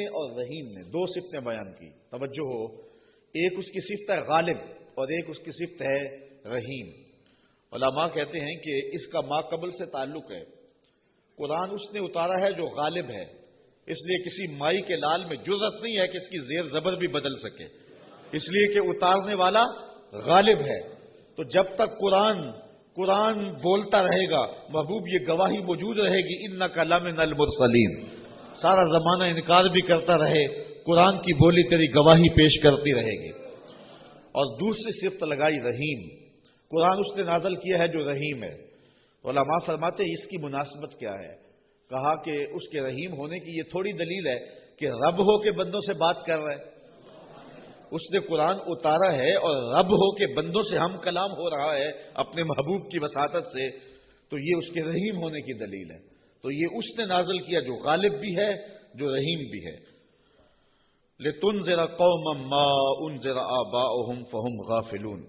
اور رحیم نے دو صفتیں بیان کی، توجہ ہو، ایک اس کی صفت ہے غالب اور ایک اس کی صفت ہے رحیم۔ علماء کہتے ہیں کہ اس کا ما قبل سے تعلق ہے، قرآن اس نے اتارا ہے جو غالب ہے، اس لیے کسی مائی کے لال میں جرأت نہیں ہے کہ اس کی زیر زبر بھی بدل سکے، اس لیے کہ اتارنے والا غالب ہے۔ تو جب تک قرآن بولتا رہے گا، محبوب یہ گواہی موجود رہے گی انک لمن المرسلین، سارا زمانہ انکار بھی کرتا رہے، قرآن کی بولی تیری گواہی پیش کرتی رہے گی۔ اور دوسری صفت لگائی رحیم، قرآن اس نے نازل کیا ہے جو رحیم ہے۔ علماء فرماتے ہیں اس کی مناسبت کیا ہے؟ کہا کہ اس کے رحیم ہونے کی یہ تھوڑی دلیل ہے کہ رب ہو کے بندوں سے بات کر رہا ہے، اس نے قرآن اتارا ہے اور رب ہو کے بندوں سے ہم کلام ہو رہا ہے اپنے محبوب کی وساطت سے، تو یہ اس کے رحیم ہونے کی دلیل ہے۔ تو یہ اس نے نازل کیا جو غالب بھی ہے، جو رحیم بھی ہے۔ لِتُنذِرَ قَوْمًا مَّا أُنذِرَ آبَاؤُهُمْ فَهُمْ غَافِلُونَ،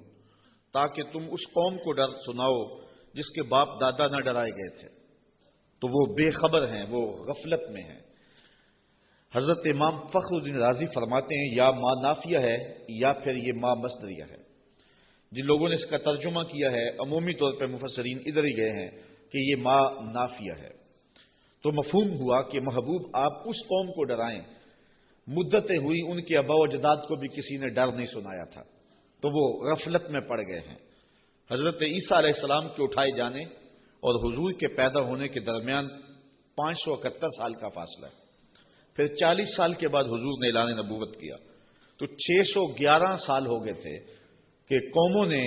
تاکہ تم اس قوم کو ڈر سناؤ جس کے باپ دادا نہ ڈرائے گئے تھے، تو وہ بے خبر ہیں، وہ غفلت میں ہیں۔ حضرت امام فخر الدین رازی فرماتے ہیں یا ما نافیہ ہے یا پھر یہ ما مصدریہ ہے۔ جن لوگوں نے اس کا ترجمہ کیا ہے عمومی طور پر مفسرین ادھر ہی گئے ہیں کہ یہ ما نافیہ ہے، تو مفہوم ہوا کہ محبوب آپ اس قوم کو ڈرائیں، مدتیں ہوئی ان کے آباء و اجداد کو بھی کسی نے ڈر نہیں سنایا تھا، تو وہ غفلت میں پڑ گئے ہیں۔ حضرت عیسیٰ علیہ السلام کے اٹھائے جانے اور حضور کے پیدا ہونے کے درمیان 571 سال کا فاصلہ ہے، پھر 40 سال کے بعد حضور نے اعلان نبوت کیا، تو 611 سال ہو گئے تھے کہ قوموں نے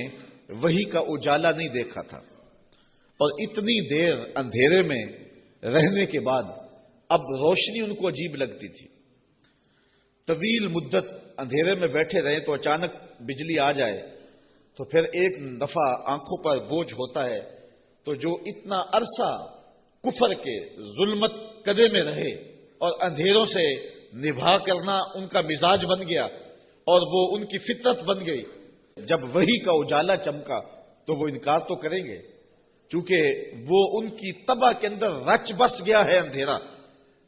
وحی کا اجالا نہیں دیکھا تھا، اور اتنی دیر اندھیرے میں رہنے کے بعد اب روشنی ان کو عجیب لگتی تھی۔ طویل مدت اندھیرے میں بیٹھے رہے تو اچانک بجلی آ جائے تو پھر ایک دفعہ آنکھوں پر بوجھ ہوتا ہے، تو جو اتنا عرصہ کفر کے ظلمت قدے میں رہے اور اندھیروں سے نبھا کرنا ان کا مزاج بن گیا اور وہ ان کی فطرت بن گئی، جب وحی کا اجالا چمکا تو وہ انکار تو کریں گے، چونکہ وہ ان کی طبع کے اندر رچ بس گیا ہے اندھیرا۔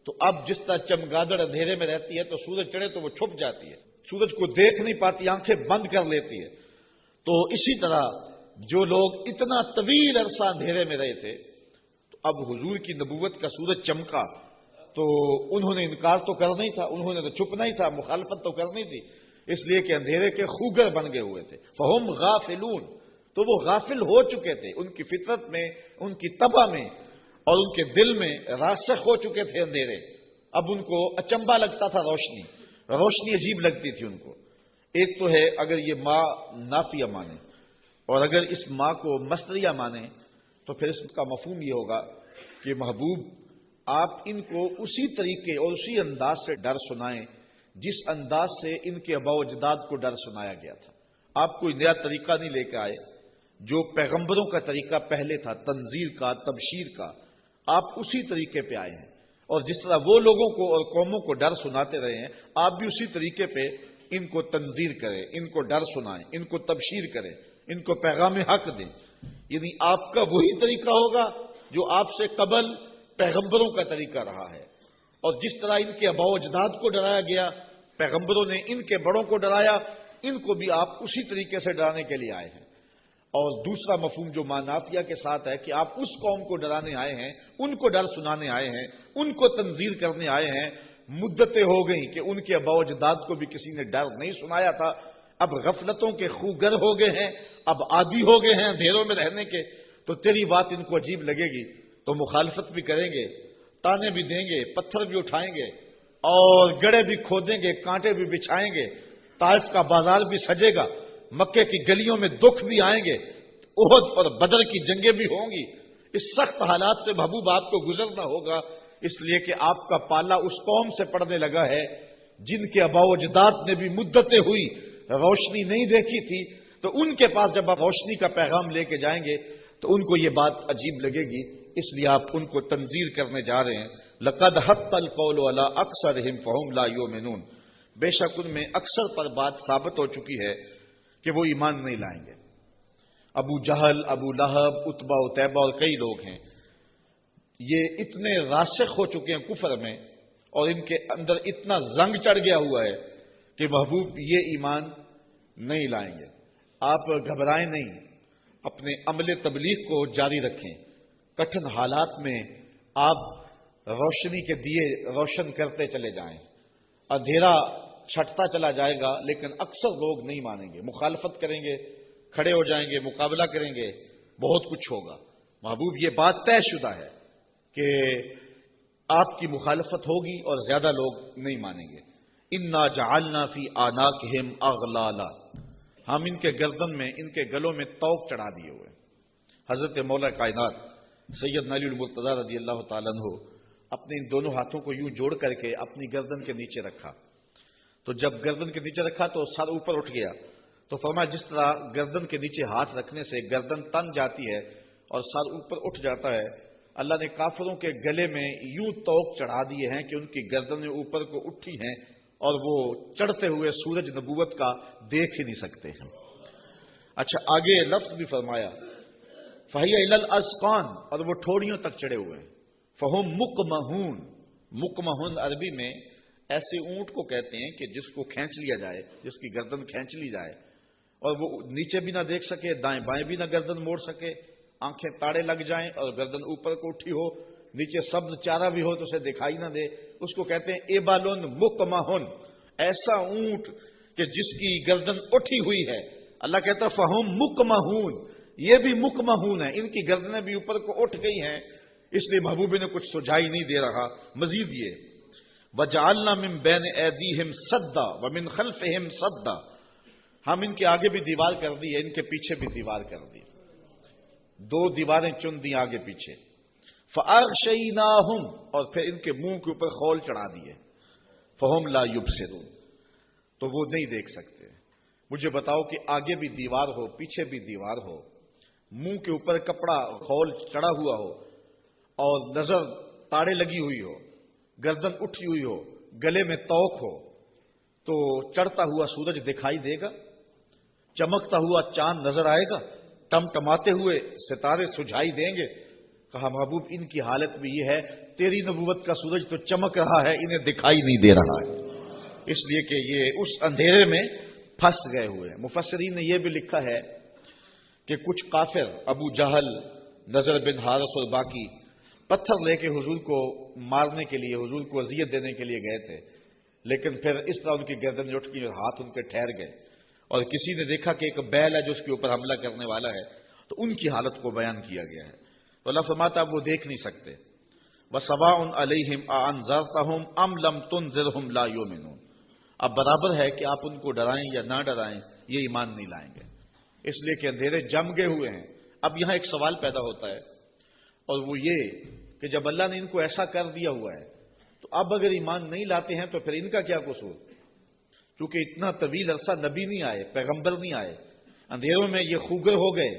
تو اب جس طرح چمگادڑ اندھیرے میں رہتی ہے تو سورج چڑھے تو وہ چھپ جاتی ہے، سورج کو دیکھ نہیں پاتی، آنکھیں بند کر لیتی ہے، تو اسی طرح جو لوگ اتنا طویل عرصہ اندھیرے میں رہے تھے، تو اب حضور کی نبوت کا سورج چمکا تو انہوں نے انکار تو کرنا ہی تھا، انہوں نے تو چھپنا ہی تھا، مخالفت تو کرنی تھی، اس لیے کہ اندھیرے کے خوگر بن گئے ہوئے تھے۔ فہم غافلون، تو وہ غافل ہو چکے تھے، ان کی فطرت میں، ان کی طبع میں اور ان کے دل میں راسخ ہو چکے تھے اندھیرے۔ اب ان کو اچنبھا لگتا تھا، روشنی عجیب لگتی تھی ان کو۔ ایک تو ہے اگر یہ ما نافیہ مانے، اور اگر اس ما کو مصدریہ مانے تو پھر اس کا مفہوم یہ ہوگا کہ محبوب آپ ان کو اسی طریقے اور اسی انداز سے ڈر سنائیں جس انداز سے ان کے آباء و اجداد کو ڈر سنایا گیا تھا۔ آپ کوئی نیا طریقہ نہیں لے کے آئے، جو پیغمبروں کا طریقہ پہلے تھا، تنذیر کا، تبشیر کا، آپ اسی طریقے پہ آئے ہیں، اور جس طرح وہ لوگوں کو اور قوموں کو ڈر سناتے رہے ہیں، آپ بھی اسی طریقے پہ ان کو تنذیر کریں، ان کو ڈر سنائیں، ان کو تبشیر کریں، ان کو پیغام حق دیں۔ یعنی آپ کا وہی طریقہ ہوگا جو آپ سے قبل پیغمبروں کا طریقہ رہا ہے، اور جس طرح ان کے آباء و اجداد کو ڈرایا گیا، پیغمبروں نے ان کے بڑوں کو ڈرایا، ان کو بھی آپ اسی طریقے سے ڈرانے کے لیے آئے ہیں۔ اور دوسرا مفہوم جو ما نافیہ کے ساتھ ہے کہ آپ اس قوم کو ڈرانے آئے ہیں، ان کو ڈر سنانے آئے ہیں، ان کو تنذیر کرنے آئے ہیں۔ مدتیں ہو گئیں کہ ان کے آباء و اجداد کو بھی کسی نے ڈر نہیں سنایا تھا، اب غفلتوں کے خوگر ہو گئے ہیں، اب عادی ہو گئے ہیں اندھیروں میں رہنے کے، تو تیری بات ان کو عجیب لگے گی، تو مخالفت بھی کریں گے، تانے بھی دیں گے، پتھر بھی اٹھائیں گے، اور گڑھے بھی کھودیں گے، کانٹے بھی بچھائیں گے، طائف کا بازار بھی سجے گا، مکے کی گلیوں میں دکھ بھی آئیں گے، احد اور بدر کی جنگیں بھی ہوں گی۔ اس سخت حالات سے محبوب آپ کو گزرنا ہوگا، اس لیے کہ آپ کا پالا اس قوم سے پڑنے لگا ہے جن کے آباء و اجداد نے بھی مدتیں ہوئی روشنی نہیں دیکھی تھی، تو ان کے پاس جب آپ روشنی کا پیغام لے کے جائیں گے تو ان کو یہ بات عجیب لگے گی، اس لیے آپ ان کو تنذیر کرنے جا رہے ہیں۔ لقد حق القول علی اکثرہم فہم لا یؤمنون، بے شک ان میں اکثر پر بات ثابت ہو چکی ہے کہ وہ ایمان نہیں لائیں گے۔ ابو جہل، ابو لہب، عتبہ عتیبہ اور کئی لوگ ہیں، یہ اتنے راسخ ہو چکے ہیں کفر میں اور ان کے اندر اتنا زنگ چڑھ گیا ہوا ہے کہ محبوب یہ ایمان نہیں لائیں گے۔ آپ گھبرائیں نہیں، اپنے عمل تبلیغ کو جاری رکھیں۔ کٹھن حالات میں آپ روشنی کے دیے روشن کرتے چلے جائیں۔ اندھیرا چھٹتا چلا جائے گا، لیکن اکثر لوگ نہیں مانیں گے، مخالفت کریں گے، کھڑے ہو جائیں گے، مقابلہ کریں گے، بہت کچھ ہوگا۔ محبوب یہ بات طے شدہ ہے کہ آپ کی مخالفت ہوگی اور زیادہ لوگ نہیں مانیں گے۔ انا جعلنا فی اعناقہم اغلالا، ہم ان کے گردن میں، ان کے گلوں میں طوق چڑھا دیے ہوئے۔ حضرت مولا کائنات سیدنا علی المرتضیٰ رضی اللہ تعالیٰ عنہ اپنے ان دونوں ہاتھوں کو یوں جوڑ کر کے اپنی گردن کے نیچے رکھا، تو جب گردن کے نیچے رکھا تو سر اوپر اٹھ گیا، تو فرمایا جس طرح گردن کے نیچے ہاتھ رکھنے سے گردن تن جاتی ہے اور سر اوپر اٹھ جاتا ہے، اللہ نے کافروں کے گلے میں یوں طوق چڑھا دیے ہیں کہ ان کی گردنیں اوپر کو اٹھی ہیں اور وہ چڑھتے ہوئے سورج نبوت کا دیکھ ہی نہیں سکتے ہیں۔ اچھا، آگے لفظ بھی فرمایا فہی الی الاذقان، اور وہ ٹھوڑیوں تک چڑھے ہوئے ہیں۔ فہم مقمحون، مقمحون عربی میں ایسے اونٹ کو کہتے ہیں کہ جس کو کھینچ لیا جائے، جس کی گردن کھینچ لی جائے اور وہ نیچے بھی نہ دیکھ سکے، دائیں بائیں بھی نہ گردن موڑ سکے، آنکھیں تاڑے لگ جائیں اور گردن اوپر کو اٹھی ہو، نیچے سبز چارہ بھی ہو تو اسے دکھائی نہ دے، اس کو کہتے ہیں ایبالن مقمحن، ایسا اونٹ کہ جس کی گردن اٹھی ہوئی ہے۔ اللہ کہتا ہے فہم مقمحون، یہ بھی مقمحون ہیں، ان کی گردنیں بھی اوپر کو اٹھ گئی ہیں، اس لیے محبوب نے کچھ سجائی نہیں دے رہا۔ مزید یہ وَجَعَلْنَا مِن بَيْنِ أَيْدِيهِمْ سَدًّا وَمِن خَلْفِهِمْ سَدًّا، ہم ان کے آگے بھی دیوار کر دی ہے، ان کے پیچھے بھی دیوار کر دی، دو دیواریں چن دی آگے پیچھے۔ فَأَغْشَيْنَاهُمْ، اور پھر ان کے منہ کے اوپر خول چڑھا دیے۔ فَهُمْ لَا يُبْصِرُونَ، تو وہ نہیں دیکھ سکتے۔ مجھے بتاؤ کہ آگے بھی دیوار ہو، پیچھے بھی دیوار ہو، منہ کے اوپر کپڑا خول چڑھا ہوا ہو اور نظر تاڑے لگی ہوئی ہو، گردن اٹھی ہوئی ہو، گلے میں طوق ہو، تو چڑھتا ہوا سورج دکھائی دے گا؟ چمکتا ہوا چاند نظر آئے گا؟ ٹمٹماتے ہوئے ستارے سجھائی دیں گے؟ کہا محبوب ان کی حالت بھی یہ ہے، تیری نبوت کا سورج تو چمک رہا ہے، انہیں دکھائی نہیں دے رہا ہے، اس لیے کہ یہ اس اندھیرے میں پھنس گئے ہوئے ہیں۔ مفسرین نے یہ بھی لکھا ہے کہ کچھ کافر، ابو جہل، نضر بن حارث اور باقی، پتھر لے کے حضور کو مارنے کے لیے، حضور کو اذیت دینے کے لیے گئے تھے، لیکن پھر اس طرح ان کی گردن اٹھ گئی اور ہاتھ ان کے ٹھہر گئے، اور کسی نے دیکھا کہ ایک بیل ہے جو اس کے اوپر حملہ کرنے والا ہے، تو ان کی حالت کو بیان کیا گیا ہے۔ تو اللہ فرماتا اب وہ دیکھ نہیں سکتے۔ وَسَوَاءٌ عَلَيْهِمْ أَأَنذَرْتَهُمْ أَمْ لَمْ تُنذِرْهُمْ لَا يُؤْمِنُونَ، اب برابر ہے کہ آپ ان کو ڈرائیں یا نہ ڈرائیں، یہ ایمان نہیں لائیں گے، اس لیے کہ اندھیرے جم گئے ہوئے ہیں۔ اب یہاں ایک سوال پیدا ہوتا ہے، اور وہ یہ کہ جب اللہ نے ان کو ایسا کر دیا ہوا ہے تو اب اگر ایمان نہیں لاتے ہیں تو پھر ان کا کیا قصور؟ کیونکہ اتنا طویل عرصہ نبی نہیں آئے، پیغمبر نہیں آئے، اندھیروں میں یہ خوگر ہو گئے،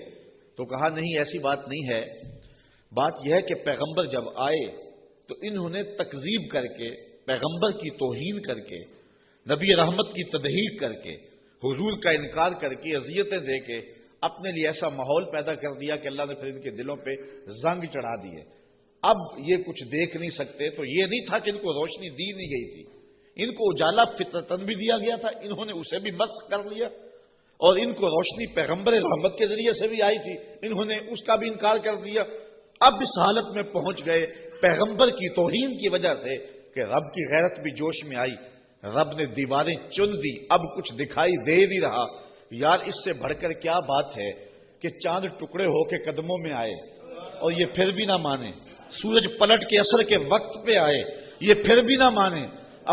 تو کہا نہیں ایسی بات نہیں ہے۔ بات یہ ہے کہ پیغمبر جب آئے تو انہوں نے تکذیب کر کے، پیغمبر کی توہین کر کے، نبی رحمت کی تدحیق کر کے، حضور کا انکار کر کے، اذیتیں دے کے اپنے لیے ایسا ماحول پیدا کر دیا کہ اللہ نے پھر ان کے دلوں پہ زنگ چڑھا دیے۔ اب یہ کچھ دیکھ نہیں سکتے، تو یہ نہیں تھا کہ ان کو روشنی دی نہیں گئی تھی، ان کو اجالا فطرتاً بھی دیا گیا تھا، انہوں نے اسے بھی مسخ کر لیا، اور ان کو روشنی پیغمبر رحمت کے ذریعے سے بھی آئی تھی، انہوں نے اس کا بھی انکار کر دیا۔ اب اس حالت میں پہنچ گئے پیغمبر کی توہین کی وجہ سے کہ رب کی غیرت بھی جوش میں آئی، رب نے دیواریں چن دی، اب کچھ دکھائی دے نہیں رہا۔ یار اس سے بڑھ کر کیا بات ہے کہ چاند ٹکڑے ہو کے قدموں میں آئے اور یہ پھر بھی نہ مانے، سورج پلٹ کے عصر کے وقت پہ آئے، یہ پھر بھی نہ مانے،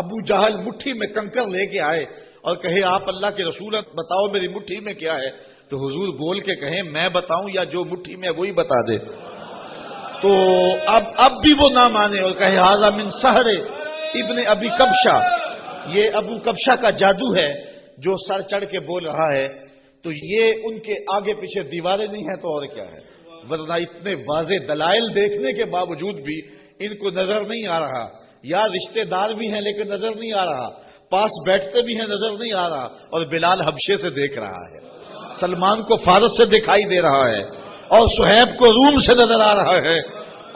ابو جہل مٹھی میں کنکر لے کے آئے اور کہے آپ اللہ کے رسول بتاؤ میری مٹھی میں کیا ہے، تو حضور بول کے کہیں میں بتاؤں یا جو مٹھی میں وہی بتا دے، تو اب بھی وہ نہ مانے اور کہے ھذا من سحر ابن ابی کبشہ، یہ ابو کبشہ کا جادو ہے جو سر چڑھ کے بول رہا ہے۔ تو یہ ان کے آگے پیچھے دیواریں نہیں ہیں تو اور کیا ہے، ورنہ اتنے واضح دلائل دیکھنے کے باوجود بھی ان کو نظر نہیں آ رہا، یا رشتہ دار بھی ہیں لیکن نظر نہیں آ رہا، پاس بیٹھتے بھی ہیں نظر نہیں آ رہا، اور بلال حبشے سے دیکھ رہا ہے، سلمان کو فارس سے دکھائی دے رہا ہے، اور صہیب کو روم سے نظر آ رہا ہے،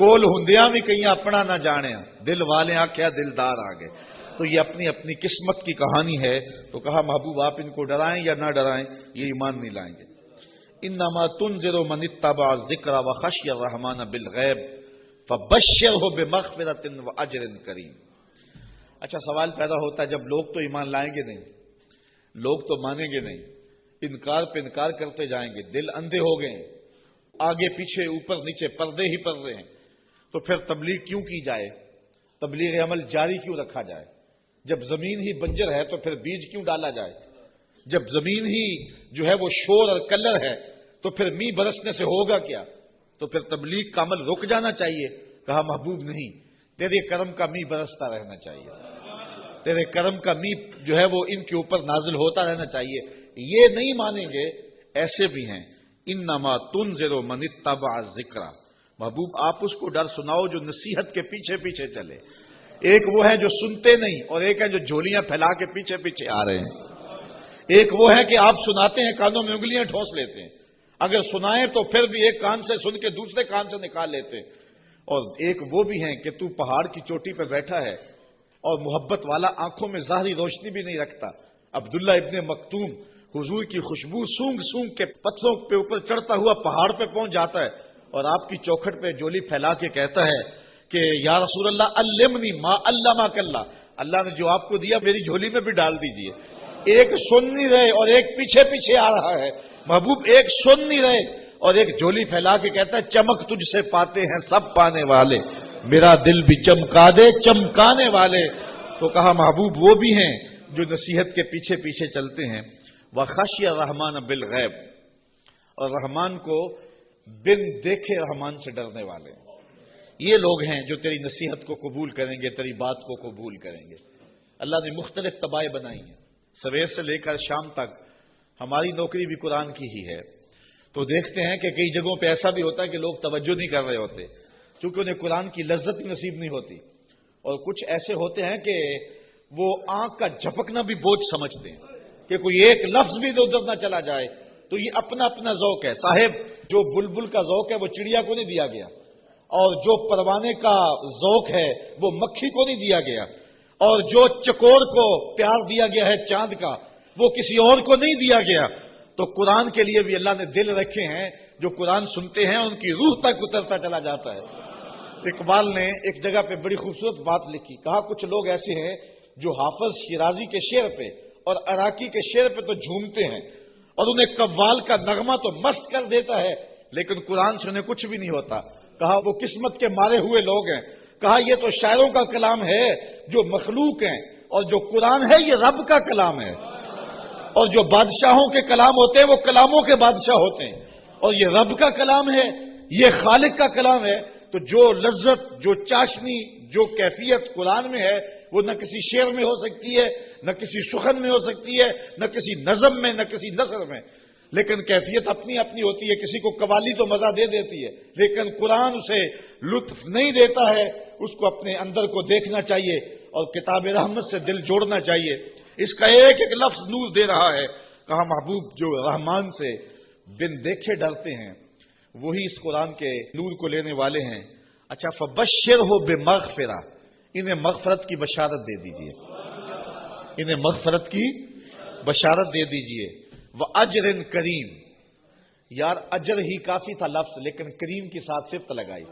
کول ہندیاں بھی کہیں اپنا نہ جانے، دل والے آخیا دلدار آ گئے۔ تو یہ اپنی اپنی قسمت کی کہانی ہے۔ تو کہا محبوب آپ ان کو ڈرائیں یا نہ ڈرائیں، یہ ایمان نہیں لائیں گے۔ انما تنذر من اتبع الذکر وخشی الرحمن بالغیب فبشرہ بمغفرۃ واجر کریم۔ اچھا سوال پیدا ہوتا ہے، جب لوگ تو ایمان لائیں گے نہیں، لوگ تو مانیں گے نہیں، انکار پہ انکار کرتے جائیں گے، دل اندھے ہو گئے ہیں، آگے پیچھے اوپر نیچے پردے ہی پردے ہیں، تو پھر تبلیغ کیوں کی جائے؟ تبلیغ عمل جاری کیوں رکھا جائے؟ جب زمین ہی بنجر ہے تو پھر بیج کیوں ڈالا جائے؟ جب زمین ہی جو ہے وہ شور اور کلر ہے تو پھر می برسنے سے ہوگا کیا؟ تو پھر تبلیغ کا عمل رک جانا چاہیے۔ کہا محبوب نہیں، تیرے کرم کا می برستا رہنا چاہیے، تیرے کرم کا می جو ہے وہ ان کے اوپر نازل ہوتا رہنا چاہیے۔ یہ نہیں مانیں گے، ایسے بھی ہیں۔ انما تنذر من اتبع الذکر، محبوب آپ اس کو ڈر سناؤ جو نصیحت کے پیچھے پیچھے چلے۔ ایک وہ ہے جو سنتے نہیں، اور ایک ہے جو جھولیاں پھیلا کے پیچھے پیچھے آ رہے ہیں۔ ایک وہ ہے کہ آپ سناتے ہیں، کانوں میں انگلیاں ٹھونس لیتے ہیں، اگر سنائیں تو پھر بھی ایک کان سے سن کے دوسرے کان سے نکال لیتے ہیں۔ اور ایک وہ بھی ہیں کہ تو پہاڑ کی چوٹی پہ بیٹھا ہے اور محبت والا، آنکھوں میں ظاہری روشنی بھی نہیں رکھتا۔ عبداللہ ابن مکتوم حضور کی خوشبو سونگ سونگ کے پتھروں پہ اوپر چڑھتا ہوا پہاڑ پہ پہنچ جاتا ہے اور آپ کی چوکھٹ پہ جولی پھیلا کے کہتا ہے کہ یا رسول اللہ علمنی ما علمک اللہ، اللہ نے جو آپ کو دیا میری جھولی میں بھی ڈال دیجئے۔ ایک سن نہیں رہے اور ایک پیچھے پیچھے آ رہا ہے۔ محبوب ایک سن نہیں رہے اور ایک جھولی پھیلا کے کہتا ہے چمک تجھ سے پاتے ہیں سب پانے والے، میرا دل بھی چمکا دے چمکانے والے۔ تو کہا محبوب وہ بھی ہیں جو نصیحت کے پیچھے پیچھے چلتے ہیں۔ وخشی الرحمن بالغیب، اور رحمان کو بن دیکھے رحمان سے ڈرنے والے، یہ لوگ ہیں جو تیری نصیحت کو قبول کریں گے، تیری بات کو قبول کریں گے۔ اللہ نے مختلف طبائع بنائی ہیں، سویر سے لے کر شام تک۔ ہماری نوکری بھی قرآن کی ہی ہے، تو دیکھتے ہیں کہ کئی جگہوں پہ ایسا بھی ہوتا ہے کہ لوگ توجہ نہیں کر رہے ہوتے چونکہ انہیں قرآن کی لذت نصیب نہیں ہوتی، اور کچھ ایسے ہوتے ہیں کہ وہ آنکھ کا جھپکنا بھی بوجھ سمجھتے ہیں کہ کوئی ایک لفظ بھی ادھر نہ چلا جائے۔ تو یہ اپنا اپنا ذوق ہے صاحب، جو بلبل کا ذوق ہے وہ چڑیا کو نہیں دیا گیا، اور جو پروانے کا ذوق ہے وہ مکھی کو نہیں دیا گیا، اور جو چکور کو پیار دیا گیا ہے چاند کا وہ کسی اور کو نہیں دیا گیا۔ تو قرآن کے لیے بھی اللہ نے دل رکھے ہیں، جو قرآن سنتے ہیں ان کی روح تک اترتا چلا جاتا ہے۔ اقبال نے ایک جگہ پہ بڑی خوبصورت بات لکھی، کہا کچھ لوگ ایسے ہیں جو حافظ شیرازی کے شعر پہ اور عراقی کے شعر پہ تو جھومتے ہیں اور انہیں قوال کا نغمہ تو مست کر دیتا ہے، لیکن قرآن سے انہیں کچھ بھی نہیں ہوتا۔ کہا وہ قسمت کے مارے ہوئے لوگ ہیں۔ کہا یہ تو شاعروں کا کلام ہے جو مخلوق ہیں، اور جو قرآن ہے یہ رب کا کلام ہے، اور جو بادشاہوں کے کلام ہوتے ہیں وہ کلاموں کے بادشاہ ہوتے ہیں، اور یہ رب کا کلام ہے، یہ خالق کا کلام ہے۔ تو جو لذت، جو چاشنی، جو کیفیت قرآن میں ہے وہ نہ کسی شعر میں ہو سکتی ہے، نہ کسی سخن میں ہو سکتی ہے، نہ کسی نظم میں، نہ کسی نثر میں، لیکن کیفیت اپنی اپنی ہوتی ہے۔ کسی کو قوالی تو مزہ دے دیتی ہے، لیکن قرآن اسے لطف نہیں دیتا ہے، اس کو اپنے اندر کو دیکھنا چاہیے اور کتاب رحمت سے دل جوڑنا چاہیے۔ اس کا ایک ایک لفظ نور دے رہا ہے۔ کہا محبوب جو رحمان سے بن دیکھے ڈرتے ہیں وہی اس قرآن کے نور کو لینے والے ہیں۔ اچھا فبشرہ بمغفرہ، انہیں مغفرت کی بشارت دے دیجئے، انہیں مغفرت کی بشارت دے دیجئے۔ وَأَجْرٍ کریم، یار اجر ہی کافی تھا لفظ، لیکن کریم کی ساتھ صفت لگائی۔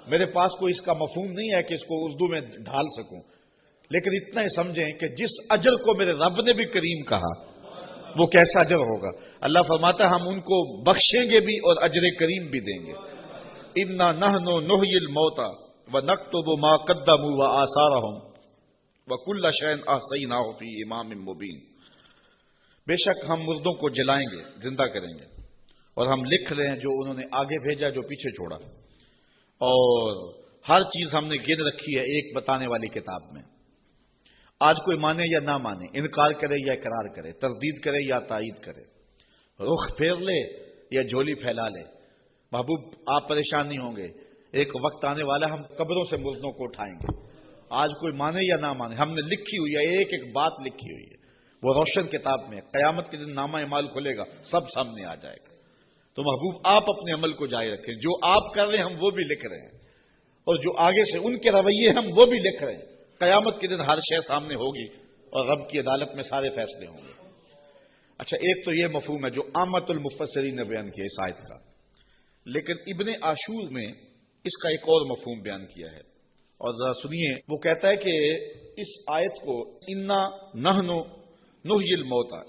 میرے پاس کوئی اس کا مفہوم نہیں ہے کہ اس کو اردو میں ڈھال سکوں، لیکن اتنا ہی سمجھیں کہ جس اجر کو میرے رب نے بھی کریم کہا وہ کیسا اجر ہوگا۔ اللہ فرماتا ہے ہم ان کو بخشیں گے بھی اور اجر کریم بھی دیں گے۔ اِنَّا نَحْنُ نُحْيِي الْمَوْتَى وَنَكْتُبُ مَا قَدَّمُوا وَآثَارَهُمْ وَكُلَّ شَيْءٍ أَحْصَيْنَاهُ فِي إِمَامٍ مُبِينٍ، بے شک ہم مردوں کو جلائیں گے، زندہ کریں گے، اور ہم لکھ رہے ہیں جو انہوں نے آگے بھیجا، جو پیچھے چھوڑا، اور ہر چیز ہم نے گن رکھی ہے ایک بتانے والی کتاب میں۔ آج کوئی مانے یا نہ مانے، انکار کرے یا اقرار کرے، تردید کرے یا تائید کرے، رخ پھیر لے یا جھولی پھیلا لے، محبوب آپ پریشان نہیں ہوں گے۔ ایک وقت آنے والا ہم قبروں سے مردوں کو اٹھائیں گے۔ آج کوئی مانے یا نہ مانے، ہم نے لکھی ہوئی ہے، ایک ایک بات لکھی ہوئی ہے، وہ روشن کتاب میں۔ قیامت کے دن نامہ اعمال کھلے گا، سب سامنے آ جائے گا۔ تو محبوب آپ اپنے عمل کو جاری رکھیں، جو آپ کر رہے ہیں ہم وہ بھی لکھ رہے ہیں، اور جو آگے سے ان کے رویے ہم وہ بھی لکھ رہے ہیں. قیامت کے دن ہر شے سامنے ہوگی اور رب کی عدالت میں سارے فیصلے ہوں گے. اچھا، ایک تو یہ مفہوم ہے جو عامت المفسرین نے بیان کیا اس آیت کا، لیکن ابن عاشور نے اس کا ایک اور مفہوم بیان کیا ہے، اور ذرا سنیے. وہ کہتا ہے کہ اس آیت کو انا نحن نحیی الموتى،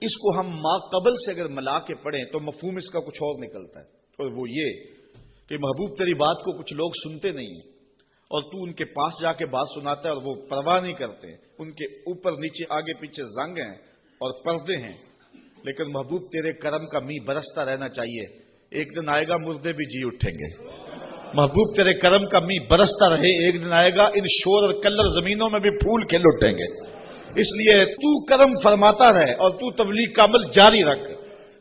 اس کو ہم ما قبل سے اگر ملا کے پڑھیں تو مفہوم اس کا کچھ اور نکلتا ہے، اور وہ یہ کہ محبوب تیری بات کو کچھ لوگ سنتے نہیں ہیں اور تو ان کے پاس جا کے بات سناتا ہے اور وہ پرواہ نہیں کرتے. ان کے اوپر نیچے آگے پیچھے زنگ ہیں اور پردے ہیں، لیکن محبوب تیرے کرم کا می برستا رہنا چاہیے. ایک دن آئے گا مردے بھی جی اٹھیں گے. محبوب تیرے کرم کا می برستا رہے، ایک دن آئے گا ان شور اور کلر زمینوں میں بھی پھول کھل اٹھیں گے. اس لیے تو کرم فرماتا رہے اور تو تبلیغ کا عمل جاری رکھ.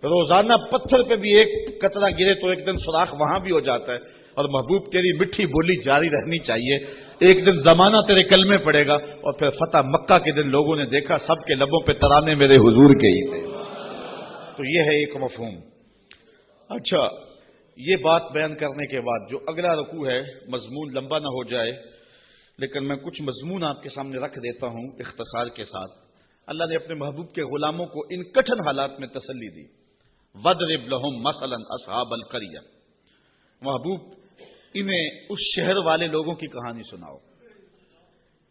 روزانہ پتھر پہ بھی ایک قطرہ گرے تو ایک دن سوراخ وہاں بھی ہو جاتا ہے. اور محبوب تیری مٹھی بولی جاری رہنی چاہیے. ایک دن زمانہ تیرے کلمے پڑے گا اور پھر فتح مکہ کے دن لوگوں نے دیکھا سب کے لبوں پہ ترانے میرے حضور کے ہی تھے. تو یہ ہے ایک مفہوم. اچھا، یہ بات بیان کرنے کے بعد جو اگلا رکوع ہے، مضمون لمبا نہ ہو جائے لیکن میں کچھ مضمون آپ کے سامنے رکھ دیتا ہوں اختصار کے ساتھ. اللہ نے اپنے محبوب کے غلاموں کو ان کٹھن حالات میں تسلی دی. وَاضْرِبْ لَهُمْ مَثَلًا أَصْحَابَ الْقَرْيَةِ، محبوب انہیں اس شہر والے لوگوں کی کہانی سناؤ.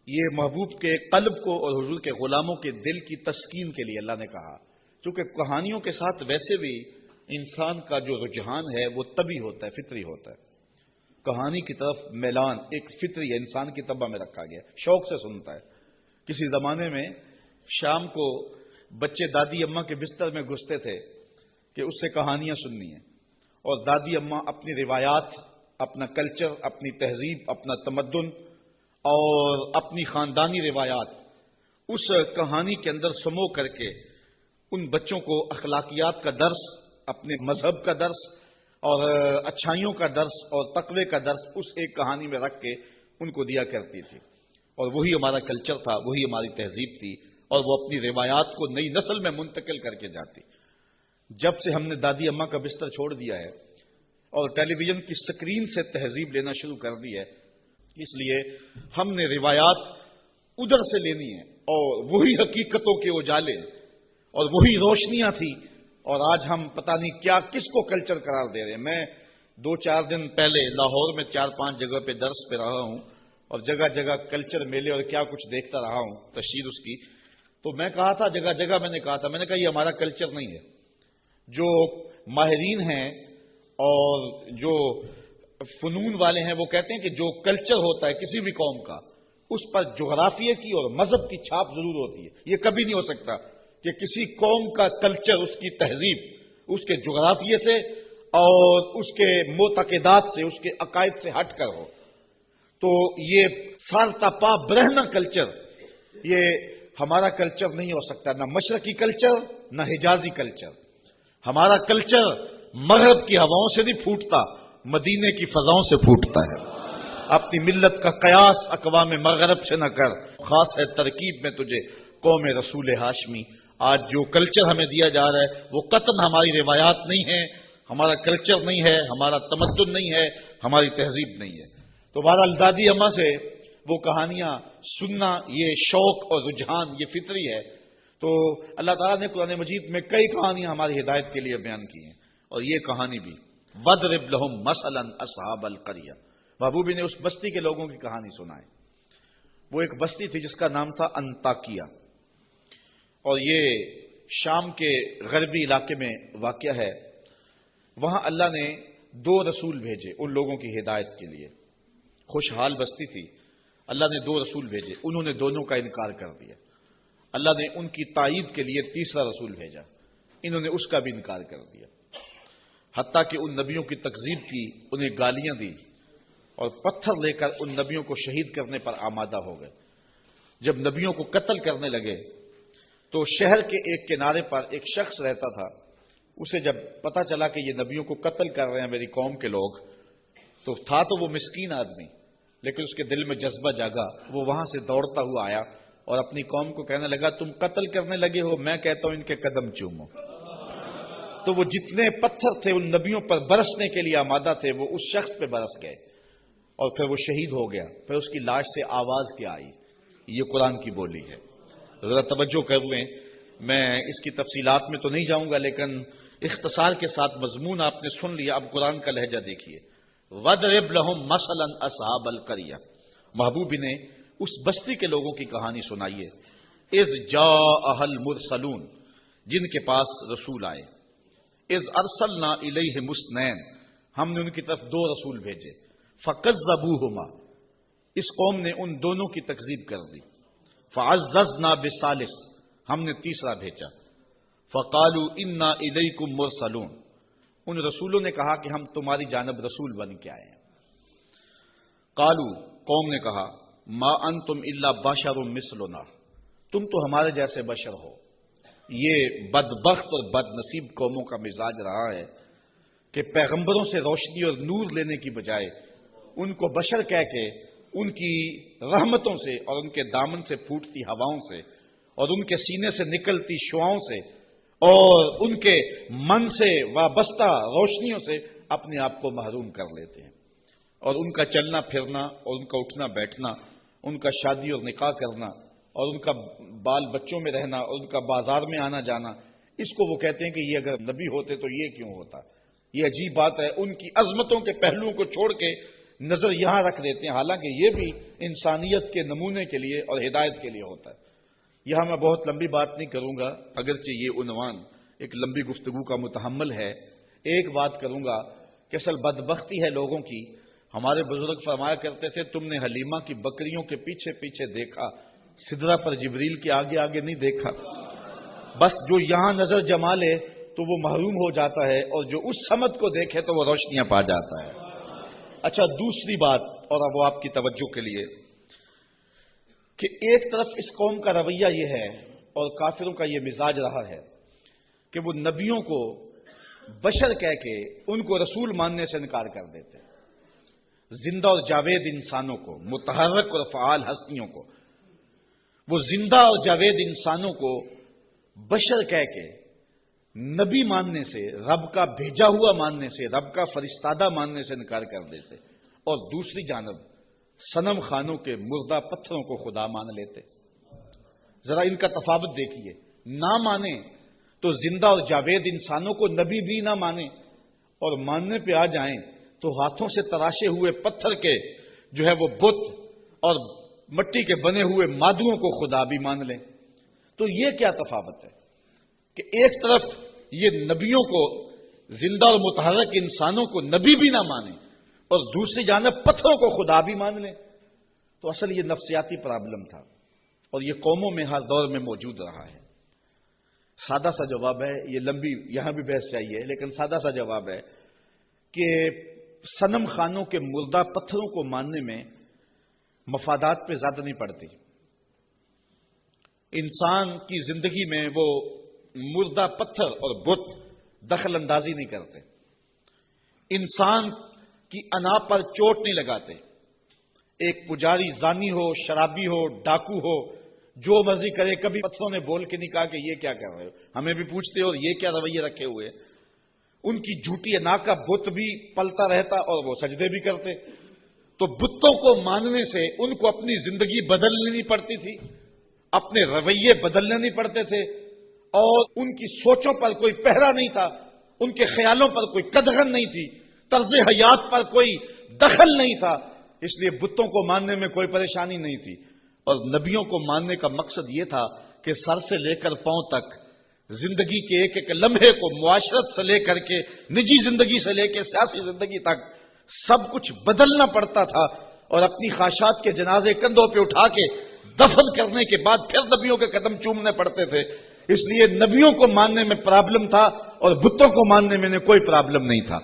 یہ محبوب کے قلب کو اور حضور کے غلاموں کے دل کی تسکین کے لیے اللہ نے کہا، چونکہ کہانیوں کے ساتھ ویسے بھی انسان کا جو رجحان ہے وہ طبعی ہوتا ہے، فطری ہوتا ہے. کہانی کی طرف میلان ایک فطری ہے، انسان کی طبع میں رکھا گیا، شوق سے سنتا ہے. کسی زمانے میں شام کو بچے دادی اماں کے بستر میں گھستے تھے کہ اس سے کہانیاں سننی ہیں، اور دادی اماں اپنی روایات، اپنا کلچر، اپنی تہذیب، اپنا تمدن اور اپنی خاندانی روایات اس کہانی کے اندر سمو کر کے ان بچوں کو اخلاقیات کا درس، اپنے مذہب کا درس اور اچھائیوں کا درس اور تقوی کا درس اس ایک کہانی میں رکھ کے ان کو دیا کرتی تھی. اور وہی ہمارا کلچر تھا، وہی ہماری تہذیب تھی، اور وہ اپنی روایات کو نئی نسل میں منتقل کر کے جاتی. جب سے ہم نے دادی اماں کا بستر چھوڑ دیا ہے اور ٹیلی ویژن کی سکرین سے تہذیب لینا شروع کر دی ہے، اس لیے ہم نے روایات ادھر سے لینی ہے، اور وہی حقیقتوں کے اجالے اور وہی روشنیاں تھی. اور آج ہم پتہ نہیں کیا کس کو کلچر قرار دے رہے ہیں. میں 2-4 دن پہلے لاہور میں 4-5 جگہ پہ درس پہ رہا ہوں اور جگہ جگہ کلچر میلے اور کیا کچھ دیکھتا رہا ہوں، تشہیر اس کی. تو میں کہا تھا، جگہ جگہ میں نے کہا یہ ہمارا کلچر نہیں ہے. جو ماہرین ہیں اور جو فنون والے ہیں وہ کہتے ہیں کہ جو کلچر ہوتا ہے کسی بھی قوم کا، اس پر جغرافیے کی اور مذہب کی چھاپ ضرور ہوتی ہے. یہ کبھی نہیں ہو سکتا کہ کسی قوم کا کلچر، اس کی تہذیب اس کے جغرافیے سے اور اس کے معتقدات سے، اس کے عقائد سے ہٹ کر ہو. تو یہ سالتا پا برہنہ کلچر یہ ہمارا کلچر نہیں ہو سکتا، نہ مشرقی کلچر نہ حجازی کلچر. ہمارا کلچر مغرب کی ہواؤں سے نہیں پھوٹتا، مدینے کی فضاؤں سے پھوٹتا ہے. اپنی ملت کا قیاس اقوام مغرب سے نہ کر، خاص ہے ترکیب میں تجھے قوم رسول ہاشمی. آج جو کلچر ہمیں دیا جا رہا ہے وہ قطعاً ہماری روایات نہیں ہے، ہمارا کلچر نہیں ہے، ہمارا تمدن نہیں ہے، ہماری تہذیب نہیں ہے. تو بہرحال دادی اماں سے وہ کہانیاں سننا، یہ شوق اور رجحان یہ فطری ہے. تو اللہ تعالیٰ نے قرآن مجید میں کئی کہانیاں ہماری ہدایت کے لیے بیان کی ہیں، اور یہ کہانی بھی وَاضْرِبْ لَهُمْ مَثَلًا أَصْحَابَ الْقَرْيَةِ. محبوبی نے اس بستی کے لوگوں کی کہانی سنائی. وہ ایک بستی تھی جس کا نام تھا انطاکیہ، اور یہ شام کے غربی علاقے میں واقع ہے. وہاں اللہ نے 2 رسول بھیجے ان لوگوں کی ہدایت کے لیے. خوشحال بستی تھی، اللہ نے 2 رسول بھیجے، انہوں نے دونوں کا انکار کر دیا. اللہ نے ان کی تائید کے لیے تیسرا رسول بھیجا، انہوں نے اس کا بھی انکار کر دیا. حتیٰ کہ ان نبیوں کی تکذیب کی، انہیں گالیاں دی اور پتھر لے کر ان نبیوں کو شہید کرنے پر آمادہ ہو گئے. جب نبیوں کو قتل کرنے لگے تو شہر کے ایک کنارے پر ایک شخص رہتا تھا. اسے جب پتہ چلا کہ یہ نبیوں کو قتل کر رہے ہیں میری قوم کے لوگ، تو تھا تو وہ مسکین آدمی، لیکن اس کے دل میں جذبہ جاگا. وہ وہاں سے دوڑتا ہوا آیا اور اپنی قوم کو کہنے لگا تم قتل کرنے لگے ہو، میں کہتا ہوں ان کے قدم چومو. تو وہ جتنے پتھر تھے ان نبیوں پر برسنے کے لیے آمادہ تھے وہ اس شخص پہ برس گئے. اور پھر وہ شہید ہو گیا، پھر اس کی لاش سے آواز کیا آئی؟ یہ قرآن کی بولی ہے۔ ذرا توجہ کر لیں، میں اس کی تفصیلات میں تو نہیں جاؤں گا، لیکن اختصار کے ساتھ مضمون آپ نے سن لیا۔ اب قرآن کا لہجہ دیکھیے، وَاضْرِبْ لَهُمْ مَثَلًا أَصْحَابَ الْقَرْيَةِ، محبوب نے اس بستی کے لوگوں کی کہانی سنائیے، اذ جاءها المرسلون، جن کے پاس رسول آئے، اذ ارسلنا الیہم اثنین، ہم نے ان کی طرف دو رسول بھیجے، فکذبوہما، اس قوم نے ان دونوں کی تکذیب کر دی، فعززنا بثالث، ہم نے تیسرا بھیجا، فقالوا انا الیکم مرسلون، ان رسولوں نے کہا کہ ہم تمہاری جانب رسول بن کے آئے ہیں۔ قالوا، قوم نے کہا، ما انتم الا بشر مثلنا، تم تو ہمارے جیسے بشر ہو۔ یہ بدبخت اور بد نصیب قوموں کا مزاج رہا ہے کہ پیغمبروں سے روشنی اور نور لینے کی بجائے ان کو بشر کہہ کے ان کی رحمتوں سے اور ان کے دامن سے پھوٹتی ہواؤں سے اور ان کے سینے سے نکلتی شعاؤں سے اور ان کے من سے وابستہ روشنیوں سے اپنے آپ کو محروم کر لیتے ہیں، اور ان کا چلنا پھرنا اور ان کا اٹھنا بیٹھنا، ان کا شادی اور نکاح کرنا اور ان کا بال بچوں میں رہنا اور ان کا بازار میں آنا جانا، اس کو وہ کہتے ہیں کہ یہ اگر نبی ہوتے تو یہ کیوں ہوتا۔ یہ عجیب بات ہے، ان کی عظمتوں کے پہلوؤں کو چھوڑ کے نظر یہاں رکھ دیتے ہیں، حالانکہ یہ بھی انسانیت کے نمونے کے لیے اور ہدایت کے لیے ہوتا ہے۔ یہاں میں بہت لمبی بات نہیں کروں گا، اگرچہ یہ عنوان ایک لمبی گفتگو کا متحمل ہے۔ ایک بات کروں گا کہ اصل بدبختی ہے لوگوں کی، ہمارے بزرگ فرمایا کرتے تھے، تم نے حلیمہ کی بکریوں کے پیچھے پیچھے دیکھا، سدرہ پر جبریل کے آگے آگے نہیں دیکھا۔ بس جو یہاں نظر جما لے تو وہ محروم ہو جاتا ہے، اور جو اس سمت کو دیکھے تو وہ روشنیاں پا جاتا ہے۔ اچھا، دوسری بات، اور اب وہ آپ کی توجہ کے لیے، کہ ایک طرف اس قوم کا رویہ یہ ہے اور کافروں کا یہ مزاج رہا ہے کہ وہ نبیوں کو بشر کہہ کے ان کو رسول ماننے سے انکار کر دیتے، زندہ اور جاوید انسانوں کو، متحرک اور فعال ہستیوں کو، وہ زندہ اور جاوید انسانوں کو بشر کہہ کے نبی ماننے سے، رب کا بھیجا ہوا ماننے سے، رب کا فرستادہ ماننے سے انکار کر دیتے، اور دوسری جانب صنم خانوں کے مردہ پتھروں کو خدا مان لیتے۔ ذرا ان کا تفاوت دیکھیے، نہ مانے تو زندہ اور جاوید انسانوں کو نبی بھی نہ مانے، اور ماننے پہ آ جائیں تو ہاتھوں سے تراشے ہوئے پتھر کے جو ہے وہ بت اور مٹی کے بنے ہوئے مادوں کو خدا بھی مان لیں۔ تو یہ کیا تفاوت ہے کہ ایک طرف یہ نبیوں کو، زندہ اور متحرک انسانوں کو نبی بھی نہ مانے، اور دوسری جانب پتھروں کو خدا بھی مان لیں۔ تو اصل یہ نفسیاتی پرابلم تھا، اور یہ قوموں میں ہر دور میں موجود رہا ہے۔ سادہ سا جواب ہے، یہ لمبی یہاں بھی بحث چاہیے، لیکن سادہ سا جواب ہے کہ صنم خانوں کے مردہ پتھروں کو ماننے میں مفادات پہ زیادہ نہیں پڑتی۔ انسان کی زندگی میں وہ مردہ پتھر اور بت دخل اندازی نہیں کرتے، انسان کی انا پر چوٹ نہیں لگاتے۔ ایک پجاری زانی ہو، شرابی ہو، ڈاکو ہو، جو مرضی کرے، کبھی پتھروں نے بول کے نہیں کہا کہ یہ کیا کر رہے ہو، ہمیں بھی پوچھتے اور یہ کیا رویے رکھے ہوئے۔ ان کی جھوٹی انا کا بت بھی پلتا رہتا اور وہ سجدے بھی کرتے۔ تو بتوں کو ماننے سے ان کو اپنی زندگی بدلنی نہیں پڑتی تھی، اپنے رویے بدلنے نہیں پڑتے تھے، اور ان کی سوچوں پر کوئی پہرا نہیں تھا، ان کے خیالوں پر کوئی قدغن نہیں تھی، طرز حیات پر کوئی دخل نہیں تھا، اس لیے بتوں کو ماننے میں کوئی پریشانی نہیں تھی۔ اور نبیوں کو ماننے کا مقصد یہ تھا کہ سر سے لے کر پاؤں تک زندگی کے ایک ایک لمحے کو، معاشرت سے لے کر کے نجی زندگی سے لے کے سیاسی زندگی تک سب کچھ بدلنا پڑتا تھا، اور اپنی خواہشات کے جنازے کندھوں پہ اٹھا کے دفن کرنے کے بعد پھر نبیوں کے قدم چومنے پڑتے تھے۔ اس لیے نبیوں کو ماننے میں پرابلم تھا اور بتوں کو ماننے میں کوئی پرابلم نہیں تھا،